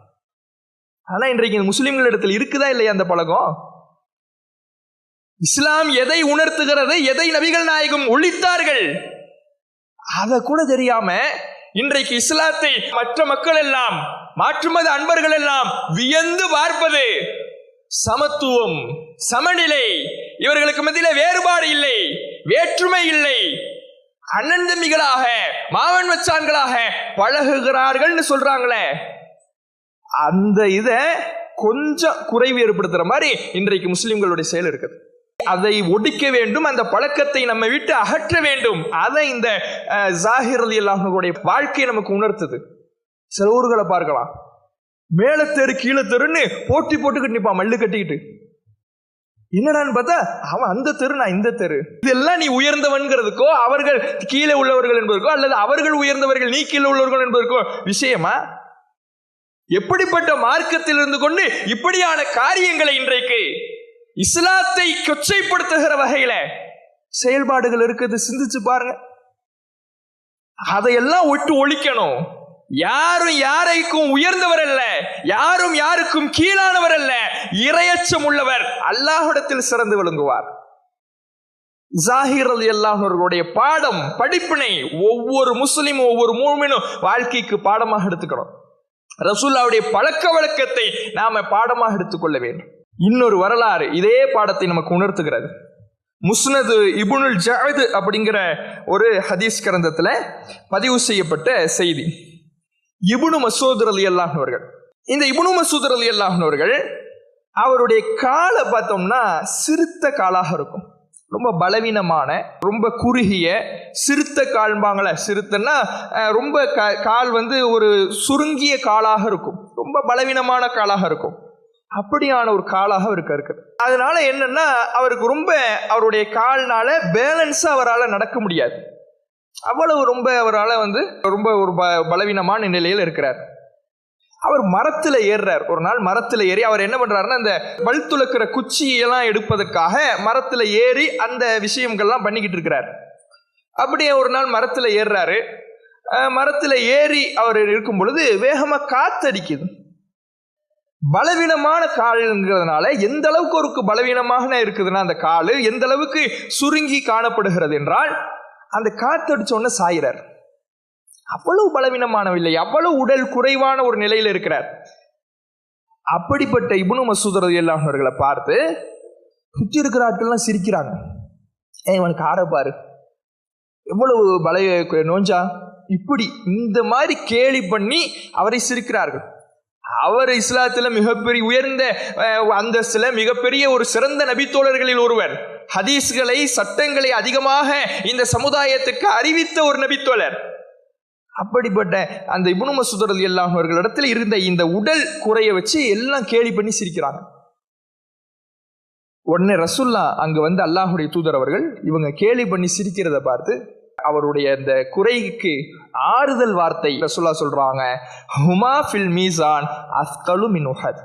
ஆனா இன்றைக்கு முஸ்லிம்களிடத்தில் இருக்குதா இல்லையா அந்த பழக்கம்? இஸ்லாம் எதை உணர்த்துகிறது, எதை நபிகள் நாயகம் ஒழித்தார்கள் அதை கூட தெரியாம இன்றைக்கு இஸ்லாத்தை மற்ற மக்கள் எல்லாம், மாற்று மத அன்பர்கள் எல்லாம் வியந்து பார்ப்பது. சமத்துவம், சமநிலை, இவர்களுக்கு மத்தியில வேறுபாடு இல்லை, வேற்றுமை இல்லை, அண்ணன் தம்பிகளாக, மாவன் மச்சான்களாக பழகுகிறார்கள் சொல்றாங்களே, அந்த இத கொஞ்சம் குறைவு ஏற்படுத்துற மாதிரி இன்றைக்கு முஸ்லிம்களுடைய செயல் இருக்குது. அதை ஒடுக்க வேண்டும், அந்த பழக்கத்தை நம்ம விட்டு அகற்ற வேண்டும். அதை இந்த ஜாஹிர் ரலியல்லாஹு அன்ஹுடைய வாழ்க்கை நமக்கு உணர்த்துது. சில ஊர்களை பார்க்கலாம், மேல தெரு கீழே தெருன்னு போட்டி போட்டுக்கிட்டு நிப்பான் மல்லு கட்டிக்கிட்டு. என்னடான்னு பார்த்தா அவன் அந்த தெரு, நான் இந்த தெரு. இதெல்லாம் நீ உயர்ந்தவன்கிறதுக்கோ அவர்கள் கீழே உள்ளவர்கள் என்பதற்கோ அல்லது அவர்கள் உயர்ந்தவர்கள் நீ கீழே உள்ளவர்கள் என்பதற்கோ விஷயமா? எப்படிப்பட்ட மார்க்கத்தில் இருந்து கொண்டு இப்படியான காரியங்களை இன்றைக்கு இஸ்லாத்தை கொச்சைப்படுத்துகிற வகையில செயல்பாடுகள் இருக்குது. சிந்திச்சு பாருங்க. அதையெல்லாம் விட்டு ஒழிக்கணும். யாரும் யாரைக்கும் உயர்ந்தவர் அல்ல, யாரும் யாருக்கும் கீழானவர் அல்ல. இறையச்சம் உள்ளவர் அல்லாஹ்விடத்தில் சிறந்து விளங்குவார். ஜாஹிர் ரலியல்லாஹு அவர்களுடைய பாடம், படிப்பினை ஒவ்வொரு முஸ்லிமும் ஒவ்வொரு மூமினும் வாழ்க்கைக்கு பாடமாக எடுத்துக்கணும். ரசூலுல்லாஹ்வுடைய பழக்க வழக்கத்தை நாம பாடமாக எடுத்துக்கொள்ள வேண்டும். இன்னொரு வரலாறு இதே பாடத்தை நமக்கு உணர்த்துகிறது. முஸ்னது இப்னுல் ஜஅத் அப்படிங்கிற ஒரு ஹதீஸ் கிரந்தத்துல பதிவு செய்யப்பட்ட செய்தி. இப்னு மஸ்ஊத் ரலியல்லாஹு அவர்கள், இந்த இப்னு மஸ்ஊத் ரலியல்லாஹு அவர்கள் அவருடைய காலை பார்த்தோம்னா சிறுத்த காலாக இருக்கும். ரொம்ப பலவீனமான, ரொம்ப குறுகிய சிறுத்த கால்பாங்கள. சிறுத்தன்னா ரொம்ப கால் ஒரு சுருங்கிய காலாக இருக்கும், ரொம்ப பலவீனமான காலாக இருக்கும். அப்படியான ஒரு காலாக அவருக்கு இருக்குது. அதனால என்னன்னா அவருக்கு ரொம்ப அவருடைய கால்னால பேலன்ஸா அவரால் நடக்க முடியாது. அவ்வளவு ரொம்ப அவரால் ரொம்ப ஒரு பலவீனமான நிலையில் இருக்கிறார். அவர் மரத்தில் ஏறுறார். ஒரு நாள் மரத்தில் ஏறி அவர் என்ன பண்றாருன்னா, அந்த பல் துலக்கிற குச்சியெல்லாம் எடுப்பதற்காக மரத்தில் ஏறி அந்த விஷயங்கள்லாம் பண்ணிக்கிட்டு இருக்கிறார். அப்படியே ஒரு நாள் மரத்தில் ஏறுறாரு. மரத்தில் ஏறி அவர் இருக்கும் பொழுது வேகமா காத்தடிக்குது. பலவீனமான கால்ங்கிறதுனால எந்த அளவுக்கு ஒரு பலவீனமாக இருக்குதுன்னா அந்த கால் எந்த அளவுக்கு சுருங்கி காணப்படுகிறது என்றால், அந்த காத்தடிச்ச உடனே சாயிறார். அவ்வளவு பலவீனமானவில்லை, அவ்வளவு உடல் குறைவான ஒரு நிலையில் இருக்கிறார். அப்படிப்பட்ட இப்னு மஸ்ஊத் ரலியல்லாஹு அவர்களை பார்த்து சுற்றி இருக்கிற ஆட்கள்லாம் சிரிக்கிறாங்க. இவனுக்கு ஆரப்பாரு, எவ்வளவு நோஞ்சா, இப்படி இந்த மாதிரி கேலி பண்ணி அவரை சிரிக்கிறார்கள். அவர் இஸ்லாத்துல மிகப்பெரிய உயர்ந்த அந்தஸ்துல மிகப்பெரிய ஒரு சிறந்த நபித்தோழர்களில் ஒருவர். ஹதீஸ்களை, சட்டங்களை அதிகமாக இந்த சமுதாயத்துக்கு அறிவித்த ஒரு நபித்தோழர். அப்படிப்பட்ட அந்த இப்னு மஸ்ஊத் ரலியல்லாஹு அவர்களிடத்தில் இருந்த இந்த உடல் குறைய வச்சு எல்லாம் கேலி பண்ணி சிரிக்கிறாங்க. உடனே ரசூல்லா அங்கு அல்லாஹ்வுடைய தூதர் அவர்கள் இவங்க கேலி பண்ணி சிரிக்கிறத பார்த்து அவருடைய இந்த குறைக்கு ஆறுதல் வார்த்தை ரசூல்லா சொல்றாங்க, ஹுமா ஃபில் மீசான் அஸ்கலு மின் உஹத்.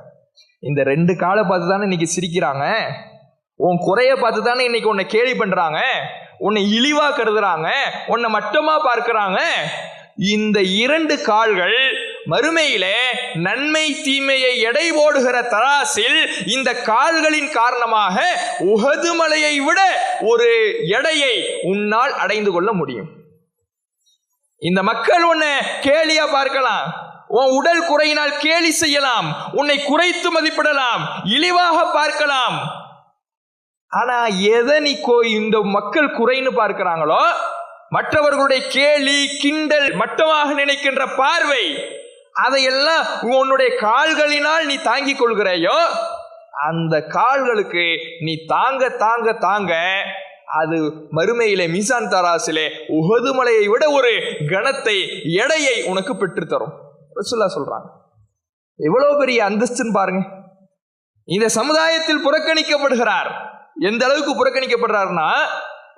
இந்த ரெண்டு காலை பார்த்து தானே இன்னைக்கு சிரிக்கிறாங்க, உன் குறைய பார்த்து தானே இன்னைக்கு உன்னை கேலி பண்றாங்க, உன்னை இழிவா கருதுறாங்க, உன்னை மட்டமா பார்க்கிறாங்க. இந்த இரண்டு கால்கள் மறுமையிலே நன்மை தீமையை எடை போடுகிற தராசில் இந்த கால்களின் காரணமாக உஹது மலையை விட ஒரு எடையை உன்னால் அடைந்து கொள்ள முடியும். இந்த மக்கள் உன்னை கேலியா பார்க்கலாம், உன் உடல் குறையினால் கேலி செய்யலாம், உன்னை குறைத்து மதிப்பிடலாம், இழிவாக பார்க்கலாம். ஆனா எதை நீ இந்த மக்கள் குறைன்னு பார்க்கிறாங்களோ, மற்றவர்களுடைய கேலி கிண்டல் மட்டமாக நினைக்கின்ற பார்வை, அதையெல்லாம் உன்னுடைய கால்களினால் நீ தாங்கிக் கொள்கிறாயோ, அந்த கால்களுக்கு நீ தாங்க தாங்க தாங்க அது மறுமையிலே மீசான் தராசிலே உஹது மலையை விட ஒரு கணத்தை, எடையை உனக்கு பெற்றுத்தரும். ரசூலுல்லாஹ் சொல்றாங்க. எவ்வளவு பெரிய அந்தஸ்துன்னு பாருங்க. இந்த சமுதாயத்தில் புறக்கணிக்கப்படுகிறார். எந்த அளவுக்கு புறக்கணிக்கப்படுறாருன்னா,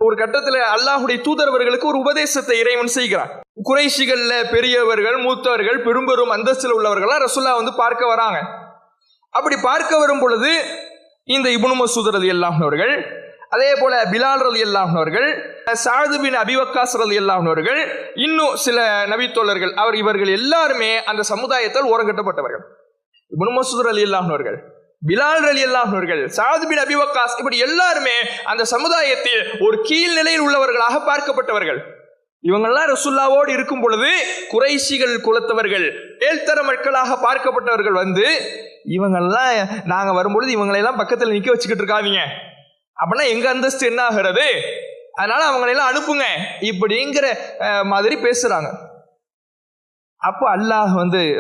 ஒரு கட்டத்தில் அல்லாஹ்வுடைய தூதரவர்களுக்கு ஒரு உபதேசத்தை இறைவன் செய்கிறார். குறைஷிகள்ல பெரியவர்கள், மூத்தவர்கள், பெரும்பெரும் அந்தஸ்தில் உள்ளவர்களா ரசூலுல்லாஹ் பார்க்க வராங்க. அப்படி பார்க்க வரும் பொழுது இந்த இப்னு மஸ்ஊத் ரலியல்லாஹு அவர்கள், அதே போல பிலால் ரலியல்லாஹு அவர்கள், சஅத் பின் அபி வக்காஸ் ரலியல்லாஹு அவர்கள், இன்னும் சில நபித்தோழர்கள், இவர்கள் எல்லாருமே அந்த சமுதாயத்தால் ஓரங்கட்டப்பட்டவர்கள். இப்னு மஸ்ஊத் ரலியல்லாஹு அவர்கள், பிலால் ரலியல்லாஹு அவர்கள், சஅத் பின் அபி வக்காஸ், இப்படி எல்லாருமே அந்த சமுதாயத்தில் ஒரு கீழ்நிலையில் உள்ளவர்களாக பார்க்கப்பட்டவர்கள். இவங்கெல்லாம் ரசூலுல்லாஹ்வோடு இருக்கும் பொழுது குறைஷிகள் குலத்தவர்கள், மேல்தர மக்களாக பார்க்கப்பட்டவர்கள் இவங்கெல்லாம் நாங்க வரும்பொழுது இவங்களெல்லாம் பக்கத்தில் நிக்க வச்சுக்கிட்டு இருக்காதீங்க, அப்படின்னா எங்க அந்தஸ்து என்ன ஆகிறது, அதனால அவங்களெல்லாம் அனுப்புங்க, இப்படிங்கிற மாதிரி பேசுறாங்க. அப்போ அல்லாஹ்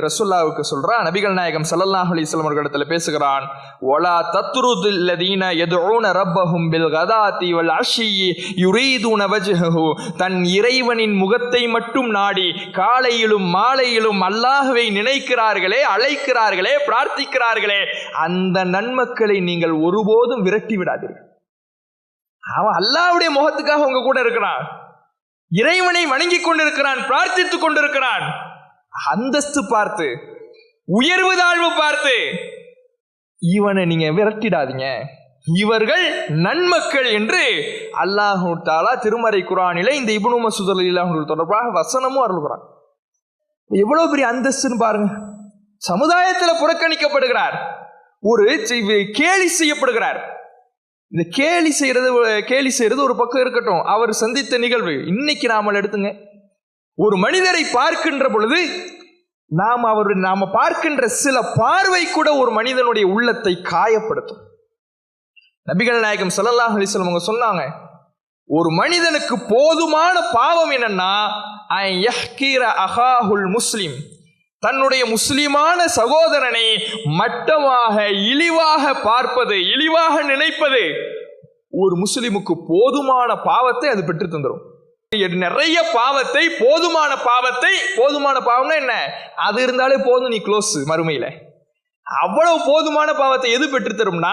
ரசூலுல்லாஹ்வுக்கு சொல்றான், நபிகள் நாயகம் ஸல்லல்லாஹு அலைஹி வஸல்லம் அவர்களிடத்துல பேசுகிறான், வலா தத்ருதுல் லதீன யதுஊன ரப்பஹும் பில் கதாதி வல் அஷி யுரீதுன வஜ்ஹஹு. தன் இறைவனின் முகத்தை மட்டும் நாடி காலையிலும் மாலையிலும் அல்லாஹ்வை நினைக்கிறார்களே, அழைக்கிறார்களே, பிரார்த்திக்கிறார்களே, அந்த நன்மக்களை நீங்கள் ஒருபோதும் விரட்டி விடாதீர்கள். அவன் அல்லாஹ்வுடைய முகத்துக்காக உங்க கூட இருக்கிறான், இறைவனை வணங்கி கொண்டிருக்கிறான், பிரார்த்தித்துக் கொண்டிருக்கிறான். அந்தஸ்து பார்த்து, உயர்வு தாழ்வு பார்த்து இவனை நீங்க விரட்டிடாதீங்க, இவர்கள் நன்மக்கள் என்று அல்லாஹ் தஆலா திருமறை குர்ஆனிலே இந்த இப்னு மஸ்ஊத் ரலியல்லாஹு அன்ஹு தொடர்பாக வசனமும் அருள்கிறான். எவ்வளவு பெரிய அந்தஸ்துன்னு பாருங்க. சமுதாயத்தில் புறக்கணிக்கப்படுகிறார், ஒரு கேலி செய்யப்படுகிறார். இந்த கேலி செய்யறது ஒரு பக்கம் இருக்கட்டும், அவர் சந்தித்த நிகழ்வு இன்னைக்கு நாம எடுத்துங்க. ஒரு மனிதரை பார்க்கின்ற பொழுது நாம பார்க்கின்ற சில பார்வை கூட ஒரு மனிதனுடைய உள்ளத்தை காயப்படுத்தும். நபிகள் நாயகம் ஸல்லல்லாஹு அலைஹி வஸல்லம் அவங்க சொன்னாங்க, ஒரு மனிதனுக்கு போதுமான பாவம் என்னன்னா யஹ்கீர அஹாஹுல் முஸ்லிம், தன்னுடைய முஸ்லிமான சகோதரனை மட்டமாக இழிவாக பார்ப்பது, இழிவாக நினைப்பது. ஒரு முஸ்லிமுக்கு போதுமான பாவத்தை அது பெற்று தந்துடும். நிறைய பாவத்தை, போதுமான பாவம்னா என்ன, அது இருந்தாலே போதும், நீ க்ளோஸ் மறுமையில. அவ்வளவு போதுமான பாவத்தை எது பெற்று தரும்னா,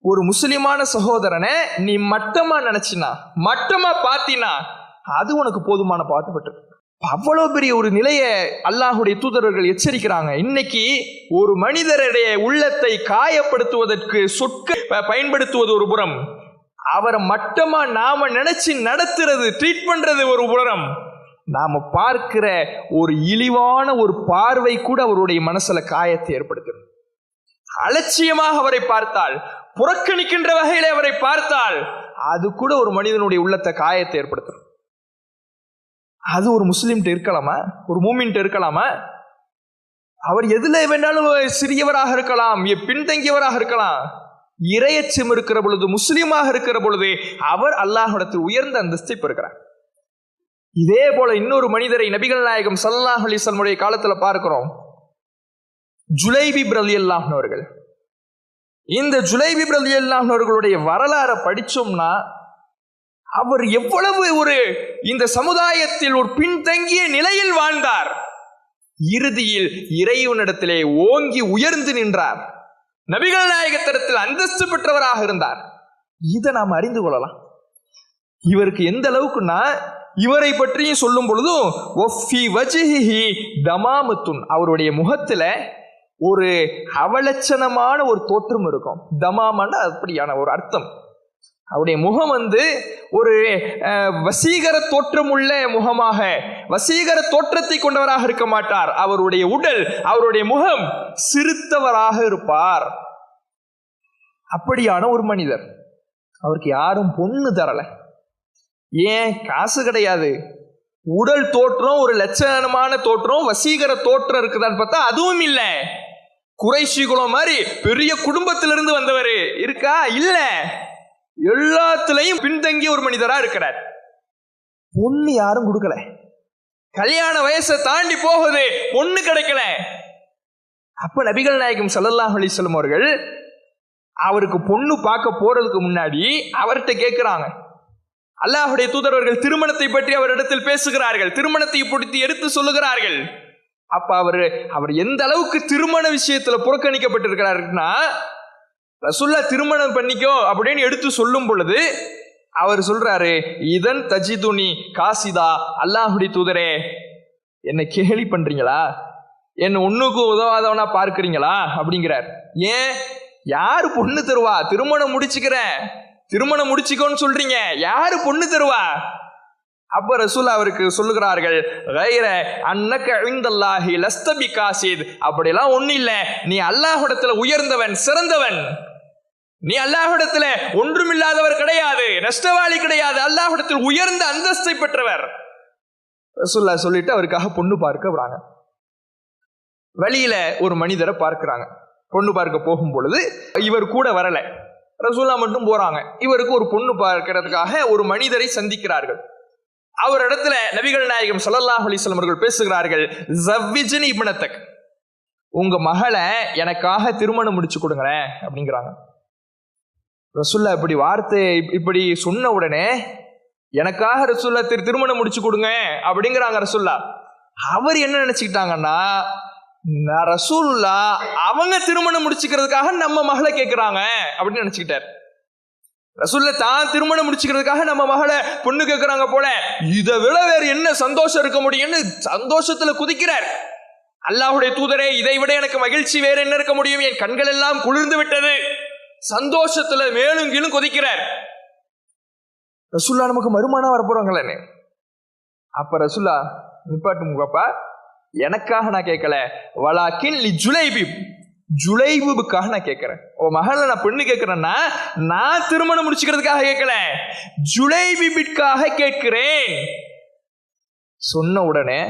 ஒரு முஸ்லிமான சகோதரனை நீ மட்டமா நினைச்சினா, மட்டமா பாத்தினா, அது உனக்கு போதுமான பாவத்தை பெற்று. அவ்வளவு பெரிய ஒரு நிலையை அல்லாஹுடைய தூதர்கள் எச்சரிக்கிறாங்க. இன்னைக்கு ஒரு மனிதருடைய உள்ளத்தை காயப்படுத்துவதற்கு சொற்க பயன்படுத்துவது ஒரு புறம், அவரை மட்டமா நாம நினைச்சு நடத்துறது, ட்ரீட் பண்றது ஒரு புறம், நாம பார்க்கிற ஒரு இழிவான ஒரு பார்வை கூட அவருடைய மனசுல காயத்தை ஏற்படுத்தும். அலட்சியமாக அவரை பார்த்தால், புறக்கணிக்கின்ற வகையில அவரை பார்த்தால், அது கூட ஒரு மனிதனுடைய உள்ளத்தை காயத்தை ஏற்படுத்தும். அது ஒரு முஸ்லிம்கிட்ட இருக்கலாமா, ஒரு மூமின்ட்ட இருக்கலாமா? அவர் எதுல வேணாலும் சிறியவராக இருக்கலாம், பின்தங்கியவராக இருக்கலாம். இறையச்சம் இருக்கிற பொழுது, முஸ்லிமாக இருக்கிற பொழுது அவர் அல்லாஹ்விடத்தில் உயர்ந்த அந்தஸ்தை பெறுகிறார். இதே போல இன்னொரு மனிதரை நபிகள் நாயகம் ஸல்லல்லாஹு அலைஹி வஸல்லம் காலத்துல பார்க்கிறோம், ஜுலைபிப் ரலியல்லாஹு அன்ஹு அவர்கள். இந்த ஜுலைபிப் ரலியல்லாஹு அன்ஹு அவர்களுடைய வரலாறை படிச்சோம்னா, அவர் எவ்வளவு ஒரு இந்த சமுதாயத்தில் ஒரு பின்தங்கிய நிலையில் வாழ்ந்தார். இறுதியில் இறைவனிடத்திலே ஓங்கி உயர்ந்து நின்றார், நபிகள் நாயகத்திடத்தில் அந்தஸ்து பெற்றவராக இருந்தார். இதை நாம் அறிந்து கொள்ளலாம். இவருக்கு எந்த அளவுக்குன்னா, இவரை பற்றியும் சொல்லும் பொழுதும் அவருடைய முகத்துல ஒரு அவலட்சணமான ஒரு தோற்றம் இருக்கும். தமாமன்னா அப்படியான ஒரு அர்த்தம். அவருடைய முகம் ஒரு வசீகர தோற்றம் உள்ள முகமாக, வசீகர தோற்றத்தை கொண்டவராக இருக்க மாட்டார். அவருடைய உடல், அவருடைய முகம் சிறுத்தவராக இருப்பார். அப்படியான ஒரு மனிதர். அவருக்கு யாரும் பொண்ணு தரல. ஏன்? காசு கிடையாது. உடல் தோற்றம் ஒரு லட்சணமான தோற்றம், வசீகர தோற்றம் இருக்குதான்னு பார்த்தா அதுவும் இல்ல. குறைஷி குலம் மாதிரி பெரிய குடும்பத்திலிருந்து வந்தவர் இருக்கா? இல்ல. எல்லாத்திலையும் பின்தங்கிய ஒரு மனிதரா இருக்கிறார். பொண்ணு யாரும் கொடுக்கல. கல்யாண வயசை தாண்டி போகுது, பொண்ணு கிடைக்கல. அப்ப நபிகள் நாயகம் ஸல்லல்லாஹு அலைஹி வஸல்லம் அவர்கள் அவருக்கு பொண்ணு பார்க்க போறதுக்கு முன்னாடி அவர்கிட்ட கேட்கிறாங்க. அல்லாஹ்வுடைய தூதரவர்கள் திருமணத்தை பற்றி அவரிடத்தில் பேசுகிறார்கள், திருமணத்தை பற்றி எடுத்து சொல்லுகிறார்கள். அப்ப அவர் எந்த அளவுக்கு திருமண விஷயத்துல புறக்கணிக்கப்பட்டிருக்கிறாருன்னா, ரசூல்லா திருமணம் பண்ணிக்கோ அப்படின்னு எடுத்து சொல்லும் பொழுது அவர் சொல்றாரு, இதன் தஜிதுனி காசிதா, அல்லாஹ்வுடைய தூதரே என்ன கேலி பண்றீங்களா, என்ன ஒண்ணுக்கு உதவாதவனா பார்க்கிறீங்களா அப்படிங்கிறார். ஏன்? யாரு பொண்ணு தருவா? திருமணம் முடிச்சுக்கிறேன், திருமணம் முடிச்சுக்கோன்னு சொல்றீங்க, யாரு பொண்ணு தருவா? அப்ப ரசூல் அவருக்கு சொல்லுகிறார்கள், கைர அன்னக இன்தல்லாஹி லஸ்த பிகாசித், அப்படிலாம் ஒண்ணு இல்ல, நீ அல்லாஹ்விடத்துல உயர்ந்தவன், சிறந்தவன். நீ அல்லாஹ்விடத்துல ஒன்றுமில்லாதவர் கிடையாது, நஷ்டவாளி கிடையாது, அல்லாஹ்விடத்தில் உயர்ந்த அந்தஸ்தை பெற்றவர். ரசூலுல்லாஹ் சொல்லிட்டு அவருக்காக பொண்ணு பார்க்க வராங்க. வழியில ஒரு மனிதரை பார்க்கிறாங்க. பொண்ணு பார்க்க போகும் பொழுது இவர் கூட வரல, ரசூலுல்லாஹ் மட்டும் போறாங்க. இவருக்கு ஒரு பொண்ணு பார்க்கிறதுக்காக ஒரு மனிதரை சந்திக்கிறார்கள். அவரிடத்துல நபிகள் நாயகம் ஸல்லல்லாஹு அலைஹி வஸல்லம் அவர்கள் பேசுகிறார்கள், ஜவ்விஜ்னி இப்னதக், உங்க மகளை எனக்காக திருமணம் முடிச்சு கொடுங்களேன் அப்படிங்கிறாங்க. ரசூலுல்லாஹ் இப்படி வார்த்தை இப்படி சொன்ன உடனே எனக்காக ரசூலுல்லாஹ் திருமணம் முடிச்சு கொடுங்க அப்படிங்கிறாங்க ரசூலுல்லாஹ். அவர் என்ன நினைச்சுக்கிட்டாங்கன்னா, ரசூலுல்லாஹ் அவங்க திருமணம் முடிச்சுக்கிறதுக்காக நம்ம மகளை கேட்கிறாங்க அப்படின்னு நினைச்சுக்கிட்டார். ரசூலுல்லாஹ் தான் திருமணம் முடிச்சுக்கிறதுக்காக நம்ம மகளை பொண்ணு கேட்கிறாங்க போல, இதை விட வேற என்ன சந்தோஷம் இருக்க முடியும்னு சந்தோஷத்துல குதிக்கிறார். அல்லாஹ்வுடைய தூதரே, இதை விட எனக்கு மகிழ்ச்சி வேற என்ன இருக்க முடியும், என் கண்கள் எல்லாம் குளிர்ந்து விட்டது, சந்தோஷத்துல மேலும் கீழும் கொதிக்கிறார். ரசூலுல்லாஹ் நமக்கு மறுமணம் வரப்போறாங்களே. அப்ப ரசூலுல்லாஹ் நிப்பாட்டு முகப்பா, எனக்காக நான் கேட்கல, வலாக்கின் லி ஜுலைபிப், ஜுலைபுக்காக நான் கேட்கிறேன். ஓ மகளை நான் பெண்ணு கேட்கிறேன்னா நான் திருமணம் முடிச்சுக்கிறதுக்காக கேட்கல, ஜுலைபிற்காக கேட்கிறேன். சொன்ன உடனே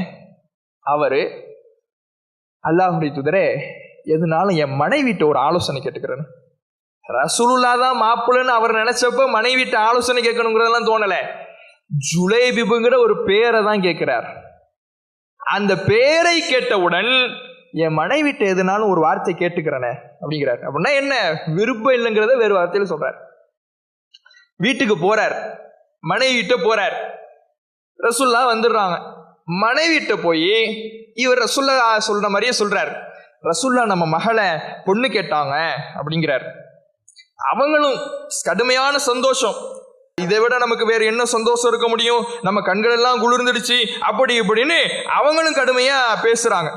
அவரு, அல்லாஹ்வுடைய தூதரே, எதுனாலும் என் மனைவிட்ட ஒரு ஆலோசனை கேட்டுக்கிறேன். ரசூலுல்லாஹ் தான் மாப்பிள்ளைன்னு அவர் நினைச்சப்ப மனைவிட்ட ஆலோசனை கேட்கணுங்கிறதெல்லாம் தோணல, ஜுலைபிபுங்கிற ஒரு பேரை தான் கேட்கிறார். அந்த பேரை கேட்டவுடன் என் மனைவிட்ட எதுனாலும் ஒரு வார்த்தை கேட்டுக்கிறேனே அப்படிங்கிறார். அப்படின்னா என்ன, விருப்பம் இல்லைங்கிறத வேறு வார்த்தையில சொல்றார். வீட்டுக்கு போறார், மனைவிட்ட போறார். ரசூலுல்லாஹ் வந்துடுறாங்க. மனைவிட்ட போய் இவர் ரசூலுல்லாஹ் சொல்ற மாதிரியே சொல்றார், ரசூலுல்லாஹ் நம்ம மகளை பொண்ணு கேட்டாங்க அப்படிங்கிறார். அவங்களும் கடுமையான சந்தோஷம், இதை விட நமக்கு வேற என்ன சந்தோஷம் இருக்க முடியும், நம்ம கண்கள் எல்லாம் குளிர்ந்துடுச்சு அப்படி இப்படின்னு அவங்களும் கடுமையா பேசுறாங்க.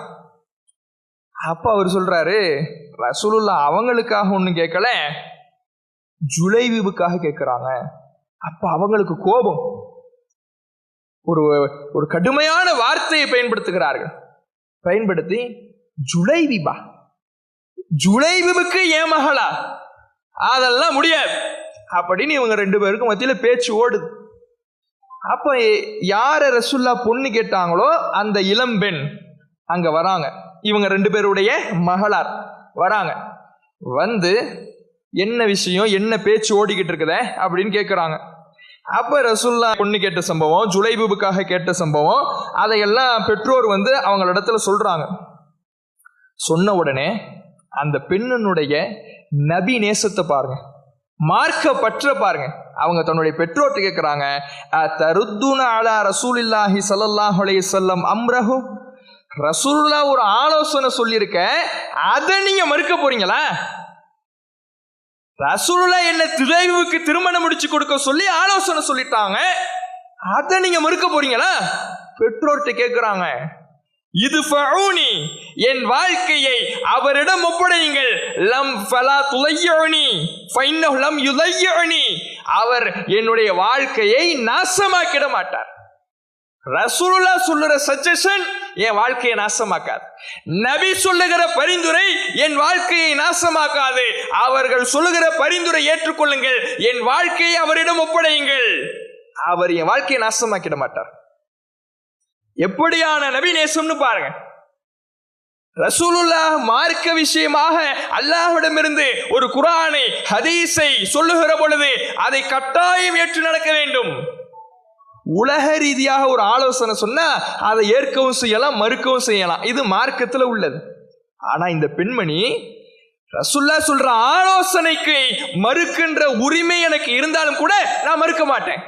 அப்ப அவர் சொல்றாரு, ரசூலுல்லாஹ் அவங்களுக்காக ஒண்ணும் கேட்கல, ஜுலைபிபுக்காக கேட்கிறாங்க. அப்ப அவங்களுக்கு கோபம், ஒரு கடுமையான வார்த்தையை பயன்படுத்துகிறார்கள். பயன்படுத்தி ஜுலைபிபா, ஜுலைபிபுக்கு ஏன் மகளா, அதெல்லாம் முடியாது அப்படின்னு இவங்க ரெண்டு பேருக்கும் மத்தியில பேச்சு ஓடுது. அப்ப யார ரசூலுல்லாஹ் பொண்ணு கேட்டாங்களோ அந்த இளம்பெண் அங்க வராங்க. இவங்க ரெண்டு பேருடைய மகளார் வராங்க. வந்து என்ன விஷயம், என்ன பேச்சு ஓடிக்கிட்டு இருக்குதே அப்படின்னு கேட்கிறாங்க. அப்ப ரசூலுல்லாஹ் பொண்ணு கேட்ட சம்பவம், ஜுலைபிபுக்காக கேட்ட சம்பவம், அதையெல்லாம் பெற்றோர் வந்து அவங்களிடத்துல சொல்றாங்க. சொன்ன உடனே அந்த பெண்ணினுடைய நபி நேசத்தை பாருங்க, மார்க்க பற்ற பாருங்க. அவங்க தன்னுடைய பெற்றோர்கிட்ட கேட்கிறாங்க, தருத்துன அலா ரசூலில்லாஹி ஸல்லல்லாஹு அலைஹி வஸல்லம் அம்ரஹு, ரசூலுல்லாஹ் ஒரு ஆலோசனை சொல்லியிருக்க, அதை நீங்க மறுக்க போறீங்களா? ரசூலுல்லாஹ் என்ன ஜுலைபிபுக்கு திருமணம் முடிச்சு கொடுக்க சொல்லி ஆலோசனை சொல்லிட்டாங்க, அதை நீங்க மறுக்க போறீங்களா? பெற்றோர்கிட்ட கேட்கிறாங்க. இது ஃபஊனி, என் வாழ்க்கையை அவரிடம் ஒப்படையுங்கள். லம் ஃபலா துலையுனி ஃபைன்னஹு லம் யுலையுனி, அவர் என்னுடைய வாழ்க்கையை நாசமாக்கிட மாட்டார். ரசூலுல்லாஹ் சொல்லுற சஜஷன் என் வாழ்க்கையை நாசமாக்காது, நபி சொல்லுகிற பரிந்துரை என் வாழ்க்கையை நாசமாக்காது. அவர்கள் சொல்லுகிற பரிந்துரை ஏற்றுக்கொள்ளுங்கள், என் வாழ்க்கையை அவரிடம் ஒப்படையுங்கள், அவர் என் வாழ்க்கையை நாசமாக்கிட மாட்டார். எப்படியான நபி நேசம்னு பாருங்க. ரசூலுல்லாஹ் மார்க்க விஷயமாக அல்லாஹ்விடமிருந்து ஒரு குர்ஆனை ஹதீஸை சொல்லுகிற பொழுது அதை கட்டாயம் ஏற்று நடக்க வேண்டும். உலக ரீதியாக ஒரு ஆலோசனை சொன்னா அதை ஏற்கவும் செய்யலாம், மறுக்கவும் செய்யலாம், இது மார்க்கத்துல உள்ளது. ஆனா இந்த பெண்மணி ரசூலுல்லாஹ் சொல்ற ஆலோசனைக்கு மறுக்கின்ற உரிமை எனக்கு இருந்தாலும் கூட நான் மறுக்க மாட்டேன்.